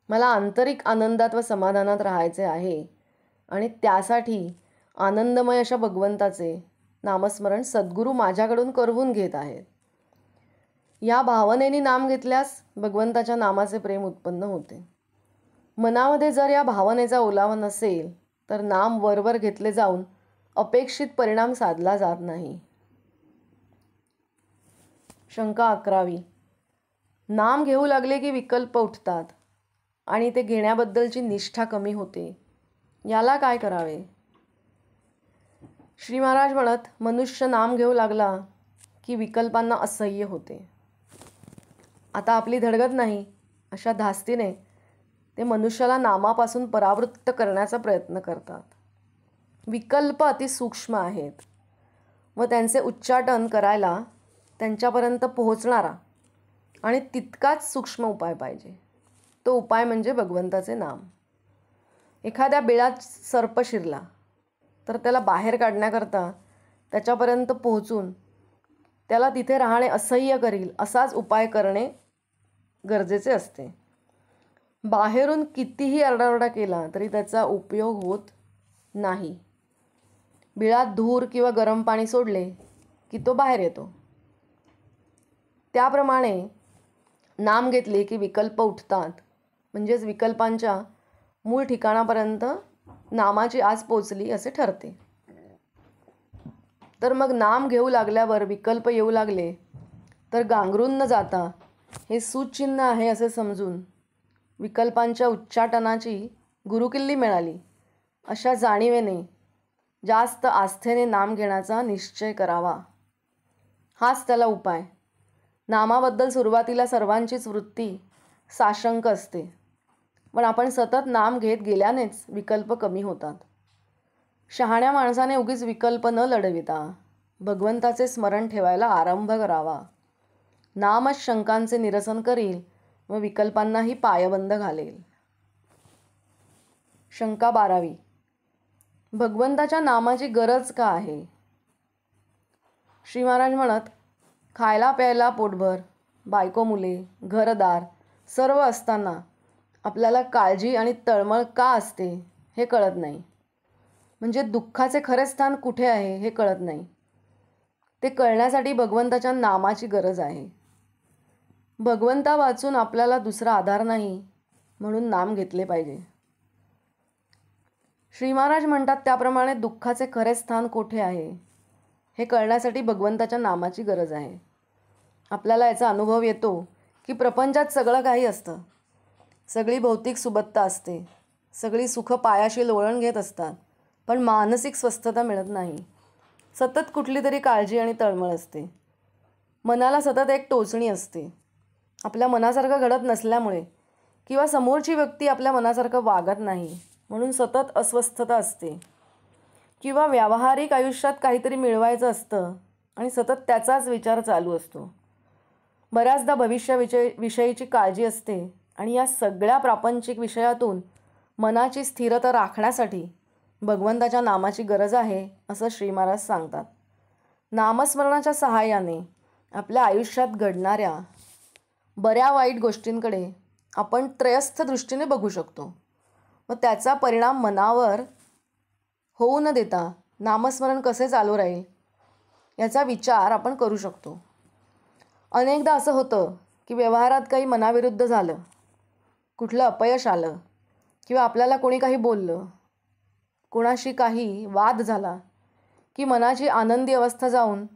मला आंतरिक आनंदात व समाधानात राहायचे आहे आणि त्यासाठी आनंदमय अशा भगवंताचे नामस्मरण सद्गुरू माझ्याकडून करवून घेत आहेत. या भावनेने नाम घेतल्यास भगवंताच्या नामाचे प्रेम उत्पन्न होते. मनामध्ये जर या भावनेचा ओलावा नसेल तर नाम वरवर घेतले जाऊन अपेक्षित परिणाम साधला जात नाही. शंका 11वी. नाम घेऊ लागले की विकल्प उठतात आणि ते घेण्याबद्दलची निष्ठा कमी होते. याला काय करावे? श्री महाराज म्हणत, मनुष्य नाम घेऊ लागला की विकल्पांना असह्य होते. आता आपली धडगत नाही अशा धास्तीने ते मनुष्याला नामापासून परावृत्त करण्याचा प्रयत्न करतात. विकल्प अतिसूक्ष्म आहेत व त्यांचे उच्चाटन करायला त्यांच्यापर्यंत पोहोचणारा आणि तितकाच सूक्ष्म उपाय पाहिजे. तो उपाय म्हणजे भगवंताचे नाम. एखाद्या बिळात सर्प शिरला तर त्याला बाहेर काढण्याकरता त्याच्यापर्यंत पोहोचून त्याला तिथे राहणे असह्य करील असाच उपाय करणे गरजेचे असते. बाहेरून कितीही आरडाओरडा केला तरी त्याचा उपयोग होत नाही. बिळात धूर किंवा गरम पाणी सोडले की तो बाहेर येतो. त्याप्रमाणे नाम घेतले की विकल्प उठतात, म्हणजेच विकल्पांच्या मूळ ठिकाणापर्यंत नामाची आस पोचली असे ठरते. तर मग नाम घेऊ लागल्यावर विकल्प येऊ लागले तर गांगरून न जाता हे सूचिन्ह आहे असे समजून विकल्पांच्या उच्चाटनाची गुरुकिल्ली मिळाली अशा जाणीवेने जास्त आस्थेने नाम घेण्याचा निश्चय करावा. हाच त्याला उपाय. नामाबद्दल सुरुवातीला सर्वांचीच वृत्ती साशंक असते, पण आपण सतत नाम घेत गेल्यानेच विकल्प कमी होतात. शहाण्या माणसाने उगीच विकल्प न लढविता भगवंताचे स्मरण ठेवायला आरंभ करावा. नामच शंकांचे निरसन करील व विकल्पांनाही पायबंद घालेल. शंका 12वी. भगवंताच्या नामाची गरज का आहे? श्री महाराज म्हणत, खायला प्यायला पोटभर, बायको मुले, घरदार सर्व असताना आपल्याला काळजी आणि तळमळ का असते हे कळत नाही. म्हणजे दुःखाचे खरे स्थान कुठे आहे हे कळत नाही. ते कळण्यासाठी भगवंताच्या नामाची गरज आहे. भगवंता वाचून आपल्याला दुसरा आधार नाही, म्हणून नाम घेतले पाहिजे. श्री महाराज म्हणतात त्याप्रमाणे दुःखाचे खरे स्थान कोठे आहे हे कळण्यासाठी भगवंताच्या नामाची गरज आहे. आपल्याला याचा अनुभव येतो की प्रपंचात सगळं काही असतं. सगळी भौतिक सुबत्ता असते, सगळी सुख पायाशी लोळण घेत असतात, पण मानसिक स्वस्थता मिळत नाही. सतत कुठली तरी काळजी आणि तळमळ असते. मनाला सतत एक टोचणी असते. आपल्या मनासारखं घडत नसल्यामुळे किंवा समोरची व्यक्ती आपल्या मनासारखं वागत नाही म्हणून सतत अस्वस्थता असते. किंवा व्यावहारिक आयुष्यात काहीतरी मिळवायचं असतं आणि सतत त्याचाच विचार चालू असतो. बऱ्याचदा भविष्याविषयीची काळजी असते आणि या सगळ्या प्रापंचिक विषयातून मनाची स्थिरता राखण्यासाठी भगवंताच्या नामाची गरज आहे असं श्री महाराज सांगतात. नामस्मरणाच्या सहाय्याने आपल्या आयुष्यात घडणाऱ्या बऱ्या वाईट गोष्टींकडे आपण त्रयस्थ दृष्टीने बघू शकतो व त्याचा परिणाम मनावर होऊ न देता नामस्मरण कसे चालू राहील याचा विचार आपण करू शकतो. अनेकदा असं होतं की व्यवहारात काही मनाविरुद्ध झालं, कुठलं अपयश आलं किंवा आपल्याला कोणी काही बोललं, कोणाशी काही वाद झाला की मनाची आनंदी अवस्था जाऊन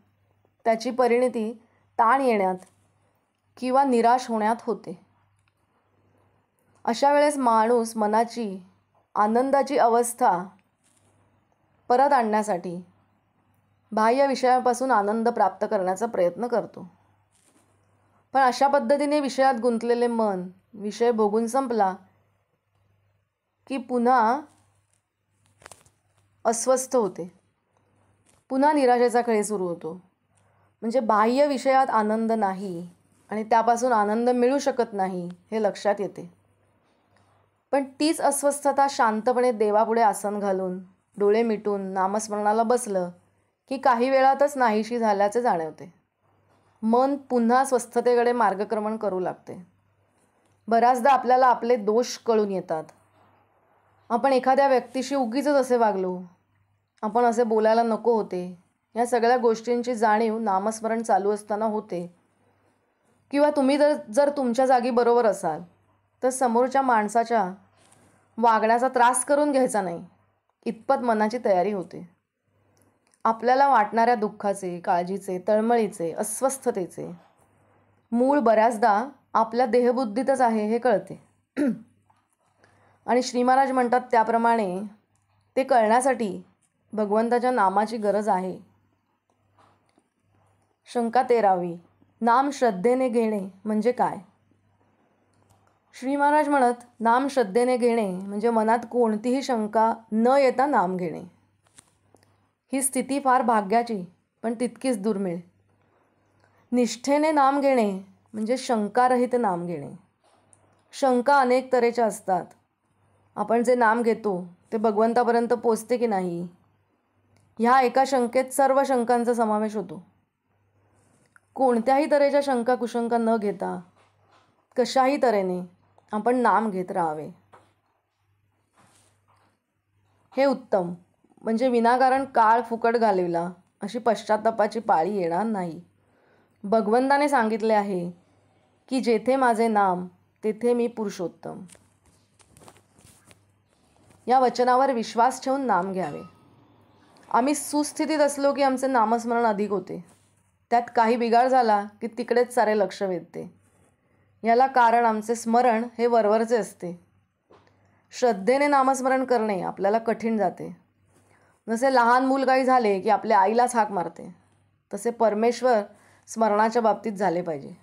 त्याची परिणती ताण येण्यात किंवा निराश होण्यात होते. अशा वेळेस माणूस मनाची आनंदाची अवस्था परत आणण्यासाठी बाह्य विषयापासून आनंद प्राप्त करण्याचा प्रयत्न करतो. पण अशा पद्धतीने विषयात गुंतलेले मन विषय भोगून संपला की पुन्हा अस्वस्थ होते, पुन्हा निराशेचा खेळ सुरू होतो. म्हणजे बाह्य विषयात आनंद नाही आणि त्यापासून आनंद मिळू शकत नाही हे लक्षात येते. पण तीच अस्वस्थता शांतपणे देवापुढे आसन घालून डोळे मिटून नामस्मरणाला बसलं की काही वेळातच नाहीशी झाल्याचे जाणवते. मन पुन्हा स्वस्थतेकडे मार्गक्रमण करू लागते. बऱ्याचदा आपल्याला आपले दोष कळून येतात. आपण एखाद्या व्यक्तीशी उगीचच असे वागलो, आपण असे बोलायला नको होते, या सगळ्या गोष्टींची जाणीव नामस्मरण चालू असताना होते. किंवा तुम्ही जर तुमच्या जागी बरोबर असाल तर समोरच्या माणसाच्या वागण्याचा त्रास करून घ्यायचा नाही इतपत मनाची तयारी होते. आपल्याला वाटणाऱ्या दुःखाचे, काळजीचे, तळमळीचे, अस्वस्थतेचे मूळ बऱ्याचदा आपल्या देहबुद्धीतच आहे हे कळते. आणि श्री महाराज म्हणतात त्याप्रमाणे ते कळण्यासाठी भगवंताच्या नामाची गरज आहे. शंका 13वी. नाम श्रद्धेने घेणे म्हणजे काय? श्री महाराज म्हणत नाम श्रद्धेने घेणे म्हणजे मनात कोणतीही शंका न येता नाम घेणे. ही स्थिती फार भाग्याची पण तितकीच दुर्मिळ. निष्ठेने नाम घेणे म्हणजे शंकारहित नाम घेणे. शंका अनेक तऱ्हेच्या असतात. आपण जे नाम घेतो ते भगवंतापर्यंत पोचते की नाही ह्या एका शंकेत सर्व शंकांचा समावेश होतो. कोणत्याही तऱ्हेच्या शंका कुशंका न घेता कशाही तऱ्हेने आपण नाम घेत राहावे हे उत्तम. म्हणजे विनाकारण काळ फुकट घालविला अशी पश्चात्तापाची पाळी येणार नाही. भगवंताने सांगितले आहे की जेथे माझे नाम तेथे मी पुरुषोत्तम. या वचनावर विश्वास ठेवून नाम घ्यावे. आम्ही सुस्थितीत असलो की आमचे नामस्मरण अधिक होते. त्यात काही बिघाड झाला की तिकडेच सारे लक्ष वेधते. याला कारण आमचे स्मरण हे वरवरचे असते. श्रद्धेने नामस्मरण करणे आपल्याला कठीण जाते. जसे लहान मूल काही झाले की आपल्या आईलाच हाक मारते तसे परमेश्वर स्मरणाच्या बाबतीत झाले पाहिजे.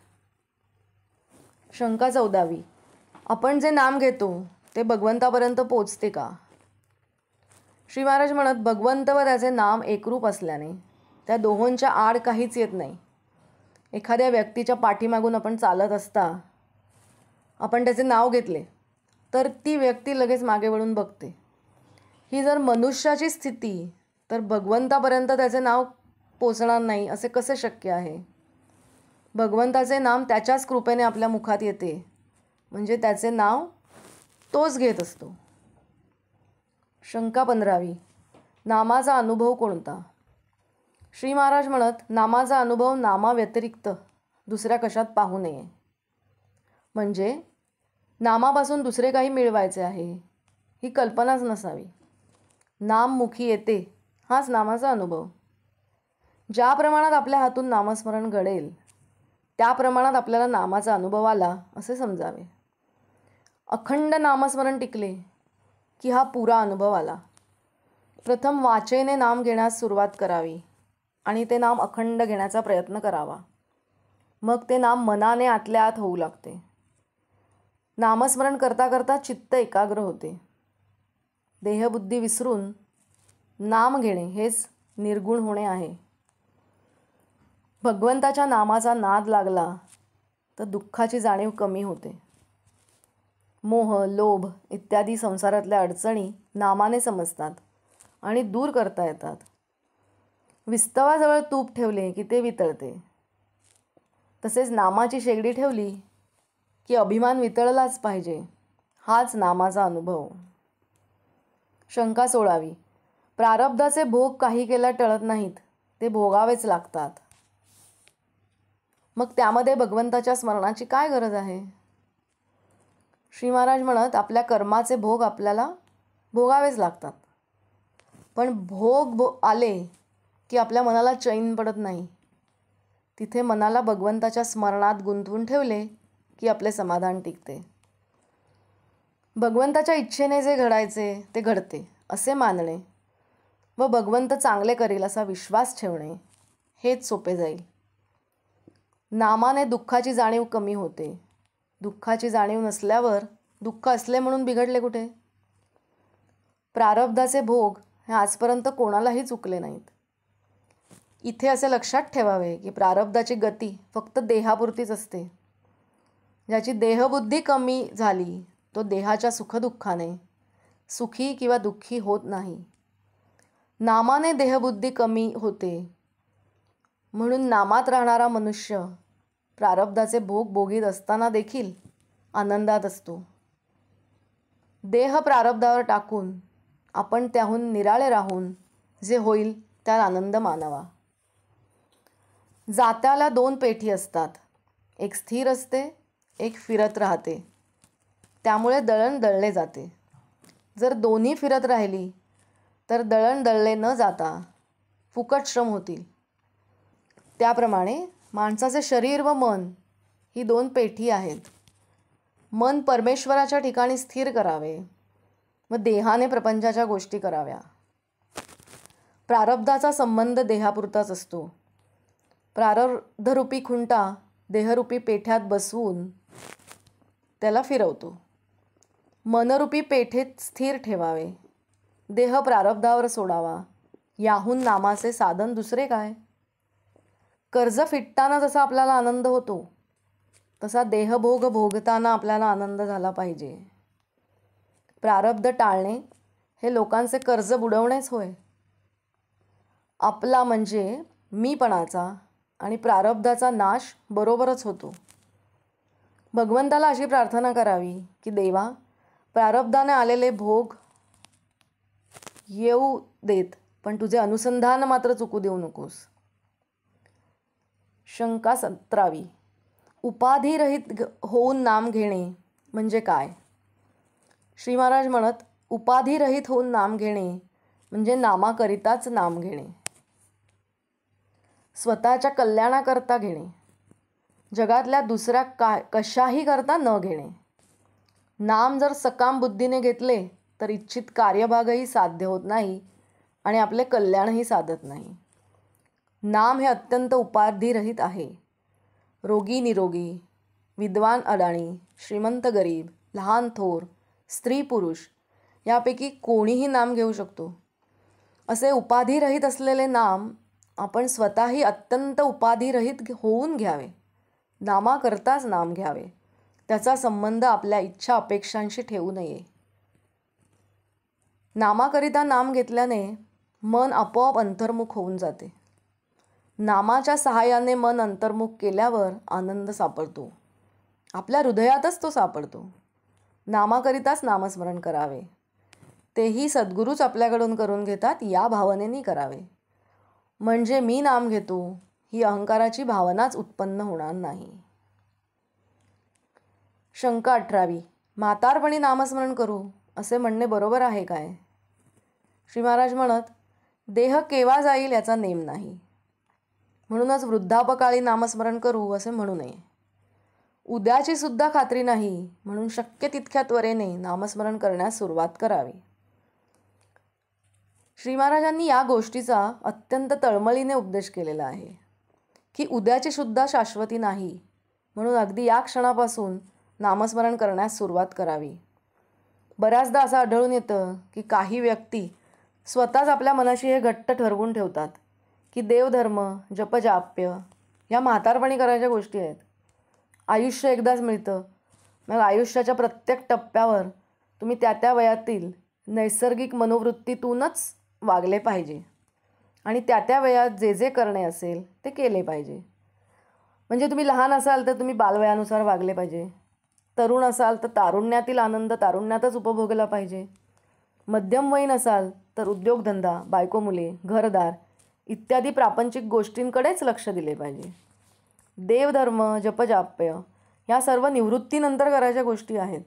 शंका 14वी. आपण जे नाम घेतो ते भगवंतापर्यंत पोचते का? श्री महाराज म्हणत भगवंत व त्याचे नाम एकरूप असल्याने त्या दोहोंच्या आड काहीच येत नाही. एखाद्या व्यक्तीच्या पाठीमागून आपण चालत असता आपण त्याचे नाव घेतले तर ती व्यक्ती लगेच मागे वळून बघते. ही जर मनुष्याची स्थिती तर भगवंतापर्यंत त्याचे नाव पोचणार नाही असे कसे शक्य आहे? भगवंताचे नाम त्याच्याच कृपेने आपल्या मुखात येते म्हणजे त्याचे नाव तोच घेत असतो. शंका 15वी. नामाचा अनुभव कोणता? श्री महाराज म्हणत नामाचा अनुभव नामाव्यतिरिक्त दुसऱ्या कशात पाहू नये. म्हणजे नामापासून दुसरे काही मिळवायचे आहे ही कल्पनाच नसावी. नाम मुखी येते हाच नामाचा अनुभव. ज्या प्रमाणात आपल्या हातून नामस्मरण घडेल त्या प्रमाणात आपल्याला नामाचा अनुभव आला असे समजावे. अखंड नामस्मरण टिकले की हा पुरा अनुभव आला. प्रथम वाचेने नाम घेण्यास सुरुवात करावी आणि ते नाम अखंड घेण्याचा प्रयत्न करावा. मग ते नाम मनाने आतल्या आत होऊ लागते. नामस्मरण करता करता चित्त एकाग्र होते. देहबुद्धी विसरून नाम घेणे हेच निर्गुण होणे आहे. भगवंताच्या नामाचा नाद लागला तर दुःखाची जाणीव कमी होते. मोह, लोभ इत्यादी संसारातल्या अडचणी नामाने समजतात आणि दूर करता येतात. विस्तवाजवळ तूप ठेवले की ते वितळते. तसेच नामाची शेगडी ठेवली की अभिमान वितळलाच पाहिजे हाच नामाचा अनुभव. शंका 16वी. प्रारब्धाचे भोग काही केल्या टळत नाहीत, ते भोगावेच लागतात. मग त्यामध्ये भगवंताच्या स्मरणाची काय गरज आहे? श्री महाराज म्हणत आपल्या कर्माचे भोग आपल्याला भोगावेच लागतात. पण भोग आले की आपल्या मनाला चैन पडत नाही. तिथे मनाला भगवंताच्या स्मरणात गुंतवून ठेवले की आपले समाधान टिकते. भगवंताच्या इच्छेने जे घडायचे ते घडते असे मानणे व भगवंत चांगले करेल असा विश्वास ठेवणे हेच सोपे जाईल. नामाने दुःखाची जाणीव कमी होते. दुःखाची जाणीव नसल्यावर दुःख असले म्हणून बिघडले कुठे? प्रारब्धाचे भोग हे आजपर्यंत कोणालाही चुकले नाहीत. इथे असे लक्षात ठेवावे की प्रारब्धाची गती फक्त देहापुरतीच असते. ज्याची देहबुद्धी कमी झाली तो देहाच्या सुखदुःखाने सुखी किंवा दुःखी होत नाही. नामाने देहबुद्धी कमी होते म्हणून नामात राहणारा मनुष्य प्रारब्धाचे भोग भोगीत असताना देखील आनंदात असतो. देह प्रारब्धावर टाकून आपण त्याहून निराळे राहून जे होईल त्यात आनंद मानावा. जात्याला 2 पेठी असतात. एक स्थिर असते, एक फिरत राहते. त्यामुळे दळण दळले जाते. जर दोन्ही फिरत राहिली तर दळण दळले न जाता फुकट श्रम होतील. त्याप्रमाणे माणसाचे शरीर व मन ही 2 पेठी आहेत. मन परमेश्वराच्या ठिकाणी स्थिर करावे व देहाने प्रपंचाच्या गोष्टी कराव्या. प्रारब्धाचा संबंध देहापुरताच असतो. प्रारब्धरूपी खुंटा देहरूपी पेठ्यात बसवून त्याला फिरवतो. मनरूपी पेठेत स्थिर ठेवावे. देह प्रारब्धावर सोडावा. याहून नामाचे साधन दुसरे काय? कर्ज फिटताना जसा आपल्याला आनंद होतो तसा देहभोग भोगताना आपल्याला आनंद झाला पाहिजे. प्रारब्ध टाळणे हे लोकांचे कर्ज बुडवणेच होय. आपला म्हणजे मीपणाचा आणि प्रारब्धाचा नाश बरोबरच होतो. भगवंताला अशी प्रार्थना करावी की देवा, प्रारब्धाने आलेले भोग येऊ देत पण तुझे अनुसंधान मात्र चुकू देऊ नकोस. शंका 17वी. उपाधिरहित होऊन नाम घेणे म्हणजे काय? श्री महाराज म्हणत, उपाधिरहित होऊन नाम घेणे म्हणजे नामाकरिताच नाम घेणे. स्वतःच्या कल्याणाकरता घेणे. जगातल्या दुसऱ्या कशाही करता न घेणे. नाम जर सकाम बुद्धीने घेतले तर इच्छित कार्यभागही साध्य होत नाही आणि आपले कल्याणही साधत नाही. नाम हे अत्यंत उपाधिरहित आहे. रोगी निरोगी, विद्वान अडाणी, श्रीमंत गरीब, लहान थोर, स्त्री पुरुष यापैकी कोणीही नाम घेऊ शकतो. असे उपाधिरहित असलेले नाम आपण स्वतःही अत्यंत उपाधिरहित होऊन घ्यावे. नामाकरताच नाम घ्यावे. त्याचा संबंध आपल्या इच्छा अपेक्षांशी ठेवू नये. नामाकरिता नाम घेतल्याने मन आपोआप अंतर्मुख होऊन जाते. नामाच्या सहाय्याने मन अंतर्मुख केल्यावर आनंद सापडतो. आपल्या हृदयातच तो सापडतो. नामाकरिताच नामस्मरण करावे. तेही सद्गुरूच आपल्याकडून करून घेतात या भावनेने करावे. म्हणजे मी नाम घेतो ही अहंकाराची भावनाच उत्पन्न होणार नाही. शंका 18वी. म्हातारपणी नामस्मरण करू असे म्हणणे बरोबर आहे काय? श्री महाराज म्हणत, देह केव्हा जाईल याचा नेम नाही. म्हणूनच वृद्धापकाळी नामस्मरण करू असे म्हणू नये. उद्याची सुद्धा खात्री नाही म्हणून शक्य तितक्या त्वरेने नामस्मरण करण्यास सुरुवात करावी. श्री महाराजांनी या गोष्टीचा अत्यंत तळमळीने उपदेश केलेला आहे की उद्याची सुद्धा शाश्वती नाही, म्हणून अगदी या क्षणापासून नामस्मरण करण्यास सुरुवात करावी. बऱ्याचदा असं आढळून येतं की काही व्यक्ती स्वतःच आपल्या मनाशी हे घट्ट ठरवून ठेवतात की देवधर्म, जपजाप्य या म्हातारपणी करायच्या गोष्टी आहेत. आयुष्य एकदाच मिळतं, मग आयुष्याच्या प्रत्येक टप्प्यावर तुम्ही त्या त्या वयातील नैसर्गिक मनोवृत्तीतूनच वागले पाहिजे आणि त्या त्या वयात जे जे करणे असेल ते केले पाहिजे. म्हणजे तुम्ही लहान असाल तर तुम्ही बालवयानुसार वागले पाहिजे. तरुण असाल तर तारुण्यातील आनंद तारुण्यातच उपभोगला पाहिजे. मध्यमवयीन असाल तर उद्योगधंदा, बायको मुले, घरदार इत्यादी प्रापंचिक गोष्टींकडेच लक्ष दिले पाहिजे. देवधर्म, जपजाप्य ह्या सर्व निवृत्तीनंतर करायच्या गोष्टी आहेत.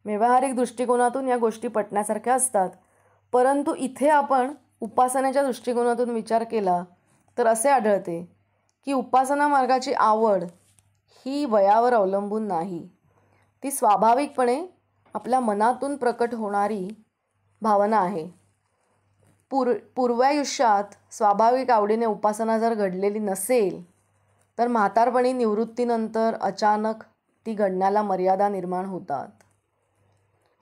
व्यावहारिक दृष्टिकोनातून या गोष्टी पटण्यासारख्या असतात, परंतु इथे आपण उपासनेच्या दृष्टिकोनातून विचार केला तर असे आढळते की उपासना मार्गाची आवड ही वयावर अवलंबून नाही. ती स्वाभाविकपणे आपल्या मनातून प्रकट होणारी भावना आहे. पूर्वायुष्यात स्वाभाविक आवडीने उपासना जर घडलेली नसेल तर म्हातारपणी निवृत्तीनंतर अचानक ती घडण्याला मर्यादा निर्माण होतात.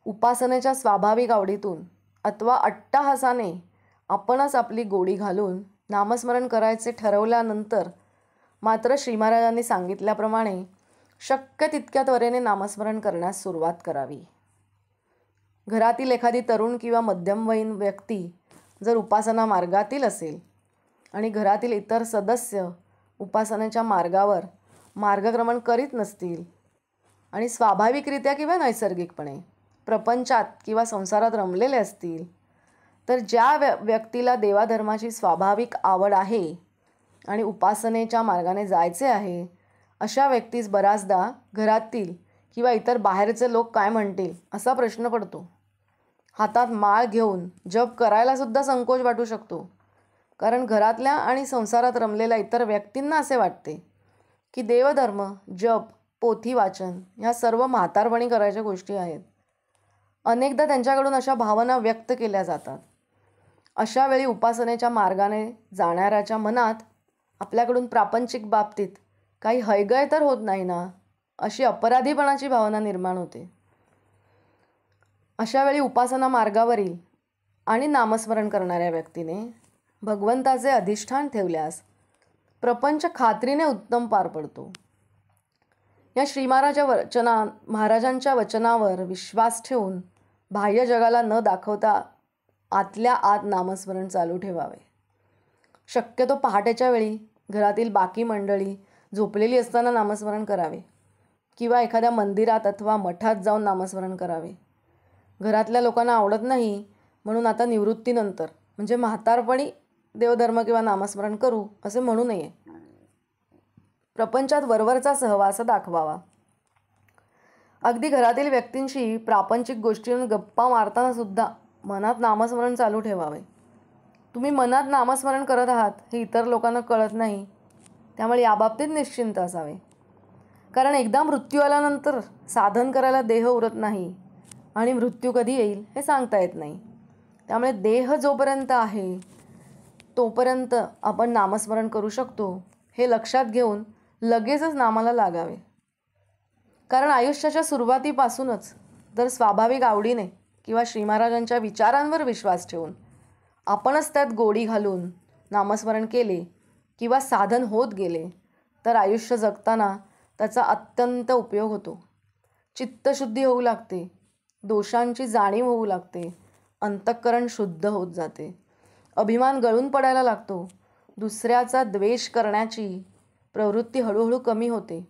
उपासनेच्या स्वाभाविक आवडीतून अथवा अट्टाहासाने आपणच आपली गोडी घालून नामस्मरण करायचे ठरवल्यानंतर मात्र श्री महाराजांनी सांगितल्याप्रमाणे शक्य तितक्या त्वरेने नामस्मरण करण्यास सुरुवात करावी. घरातील एखादी तरुण किंवा मध्यमवयीन व्यक्ती जर उपासना मार्गातील असेल आणि घरातील इतर सदस्य उपासनेच्या मार्गावर मार्गक्रमण करीत नसतील आणि स्वाभाविकरित्या किंवा नैसर्गिकपणे प्रपंचात किंवा संसारात रमलेले असतील तर ज्या व्यक्तीला देवाधर्माची स्वाभाविक आवड आहे आणि उपासनेच्या मार्गाने जायचे आहे अशा व्यक्तीस बऱ्याचदा घरातील किंवा इतर बाहेरचे लोक काय म्हणतील असा प्रश्न पडतो. हातात माळ घेऊन जप करायलासुद्धा संकोच वाटू शकतो. कारण घरातल्या आणि संसारात रमलेल्या इतर व्यक्तींना असे वाटते की देवधर्म, जप, पोथी वाचन ह्या सर्व म्हातारपणी करायच्या गोष्टी आहेत. अनेकदा त्यांच्याकडून अशा भावना व्यक्त केल्या जातात. अशा वेळी उपासनेच्या मार्गाने जाणाऱ्याच्या मनात आपल्याकडून प्रापंचिक बाबतीत काही हयगय तर होत नाही ना अशी अपराधीपणाची भावना निर्माण होते. अशा वेळी उपासना मार्गावरील आणि नामस्मरण करणाऱ्या व्यक्तीने भगवंताचे अधिष्ठान ठेवल्यास प्रपंच खात्रीने उत्तम पार पडतो. या श्री महाराजांच्या वचनावर विश्वास ठेवून बाह्य जगाला न दाखवता आतल्या आत नामस्मरण चालू ठेवावे. शक्यतो पहाटेच्या वेळी घरातील बाकी मंडळी झोपलेली असताना नामस्मरण करावे किंवा एखाद्या मंदिरात अथवा मठात जाऊन नामस्मरण करावे. घरातल्या लोकांना आवडत नाही म्हणून आता निवृत्तीनंतर म्हणजे म्हातारपणी देवधर्म किंवा नामस्मरण करू असे म्हणू नये. प्रपंचात वरवरचा सहवास दाखवावा. अगदी घरातील व्यक्तींशी प्रापंचिक गोष्टींवर गप्पा मारताना सुद्धा मनात नामस्मरण चालू ठेवावे. तुम्ही मनात नामस्मरण करत आहात हे इतर लोकांना कळत नाही, त्यामुळे याबाबतीत निश्चिंत असावे. कारण एकदा मृत्यू आल्यानंतर साधन करायला देह उरत नाही आणि मृत्यू कधी येईल हे सांगता येत नाही. त्यामुळे देह जोपर्यंत आहे तोपर्यंत आपण नामस्मरण करू शकतो हे लक्षात घेऊन लगेचच नामाला लागावे. कारण आयुष्याच्या सुरुवातीपासूनच जर स्वाभाविक आवडीने किंवा श्री महाराजांच्या विचारांवर विश्वास ठेवून आपणच त्यात गोडी घालून नामस्मरण केले किंवा साधन होत गेले तर आयुष्य जगताना त्याचा अत्यंत उपयोग होतो. चित्तशुद्धी होऊ लागते, दोषांची जाणीव होऊ लागते, अंतःकरण शुद्ध होत जाते, अभिमान गळून पडायला लागतो, दुसऱ्याचा द्वेष करण्याची प्रवृत्ती हळूहळू कमी होते,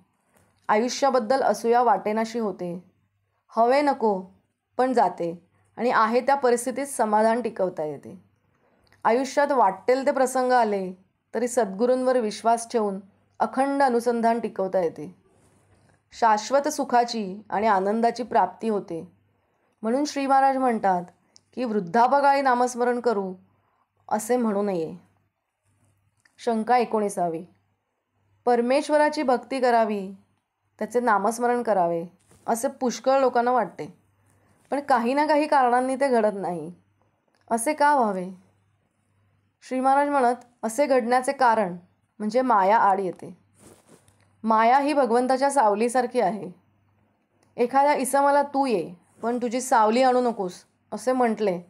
आयुष्याबद्दल असूया वाटेनाशी होते, हवे नको पण जाते आणि आहे त्या परिस्थितीत समाधान टिकवता येते. आयुष्यात वाटेल ते प्रसंग आले तरी सद्गुरूंवर विश्वास ठेवून अखंड अनुसंधान टिकवता येते. शाश्वत सुखाची आणि आनंदाची प्राप्ती होते. म्हणून श्री महाराज म्हणतात की वृद्धापकाळी नामस्मरण करू असे म्हणू नये. शंका 19. परमेश्वराची भक्ती करावी, त्याचे नामस्मरण करावे असे पुष्कळ लोकांना वाटते, पण काही ना काही कारणांनी ते घडत नाही. असे का व्हावे? श्री महाराज म्हणत असे घडण्याचे कारण म्हणजे माया आड येते. माया ही भगवंताच्या सावलीसारखी आहे. एखाद्या इसमाला तू ये पण तुझी सावली आणू नकोस असे म्हटले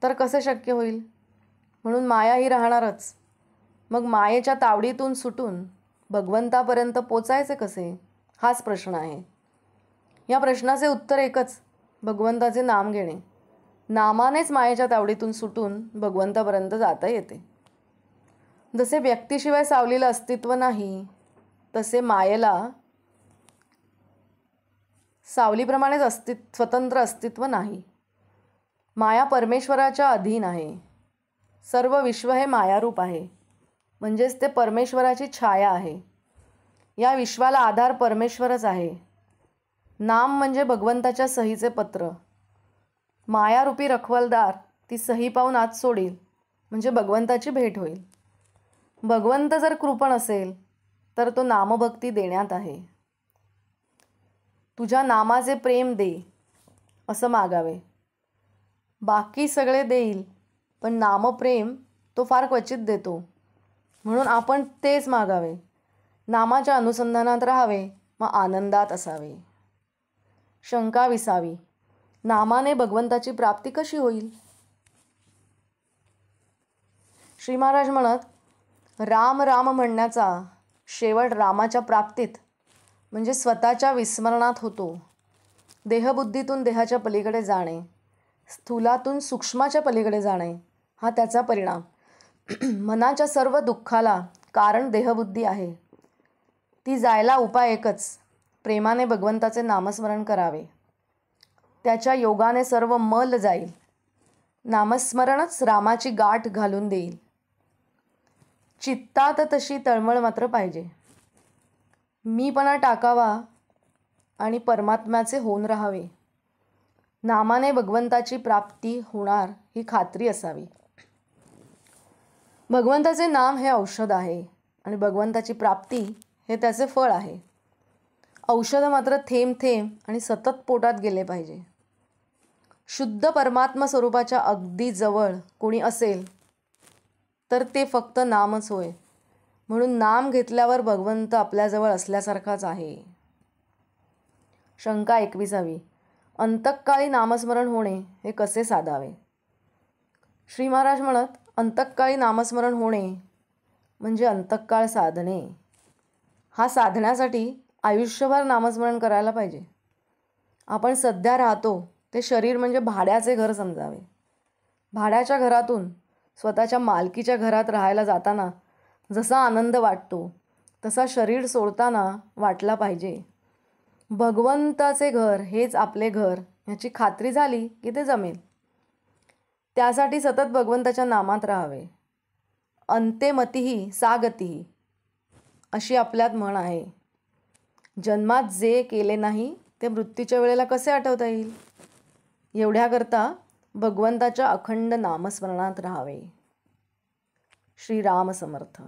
तर कसे शक्य होईल? म्हणून माया ही राहणारच. मग मायेच्या तावडीतून सुटून भगवंतापर्यंत पोचायचे कसे हाच प्रश्न आहे. या प्रश्नाचे उत्तर एकच, भगवंताचे नाम घेणे. नामानेच मायेच्या तावडीतून सुटून भगवंतापर्यंत जाता येते. जसे व्यक्तीशिवाय सावलीला अस्तित्व नाही तसे मायेला सावलीप्रमाणेच स्वतंत्र अस्तित्व नाही. माया परमेश्वराच्या अधीन आहे. सर्व विश्व हे मायारूप आहे, म्हणजेच ते परमेश्वराची छाया आहे. या विश्वाला आधार परमेश्वरच आहे. नाम म्हणजे भगवंताच्या सहीचे पत्र. मायारूपी रखवलदार ती सही पाहून आत सोडील म्हणजे भगवंताची भेट होईल. भगवंत जर कृपण असेल तर तो नामभक्ती देण्यात आहे. तुझ्या नामाचे प्रेम दे असं मागावे. बाकी सगळे देईल पण नामप्रेम तो फार क्वचित देतो, म्हणून आपण तेच मागावे. नामाच्या अनुसंधानात राहावे, मग आनंदात असावे. शंका विसावी, नामाने भगवंताची प्राप्ती कशी होईल? श्री महाराज म्हणत, राम राम म्हणण्याचा शेवट रामाच्या प्राप्तीत म्हणजे स्वतःच्या विस्मरणात होतो. देहबुद्धीतून देहाच्या पलीकडे जाणे, स्थूलातून सूक्ष्माच्या पलीकडे जाणे हा त्याचा परिणाम. मनाच्या सर्व दुःखाला कारण देहबुद्धी आहे. ती जायला उपाय एकच, प्रेमाने भगवंताचे नामस्मरण करावे. त्याच्या योगाने सर्व मल जाईल. नामस्मरणच रामाची गाठ घालून देईल. चित्तात तशी तळमळ मात्र पाहिजे. मीपणा टाकावा आणि परमात्म्याचे होऊन राहावे. नामाने भगवंताची प्राप्ती होणार ही खात्री असावी. भगवंताचे नाम हे औषध आहे आणि भगवंताची प्राप्ती हे त्याचे फळ आहे. औषध मात्र थेंब थेंब आणि सतत पोटात गेले पाहिजे. शुद्ध परमात्मा स्वरूपाच्या अगदी जवळ कोणी असेल तर ते फक्त नामच होय. म्हणून नाम घेतल्यावर भगवंत आपल्याजवळ असल्यासारखाच आहे. शंका 21वी, अंतःकाळी नामस्मरण होणे हे कसे साधावे? श्री महाराज म्हणत, अंतःकाळी नामस्मरण होणे म्हणजे अंतःकाळ साधणे. हा साधण्यासाठी आयुष्यभर नामस्मरण करायला पाहिजे. आपण सध्या राहतो ते शरीर म्हणजे भाड्याचे घर समजावे. भाड्याच्या घरातून स्वतःच्या मालकीच्या घरात राहायला जाताना जसा आनंद वाटतो तसा शरीर सोडताना वाटला पाहिजे. भगवंताचे घर हेच आपले घर ह्याची खात्री झाली की ते जमेल. त्यासाठी सतत भगवंताच्या नामात राहावे. अंते मतिही सा गतिही अशी आपल्यात म्हण आहे. जन्मात जे केले नाही ते मृत्यूच्या वेळेला कसे आठवता येईल? एवढ्याकरता भगवंताच्या अखंड नामस्मरणात राहावे. श्रीराम समर्थ.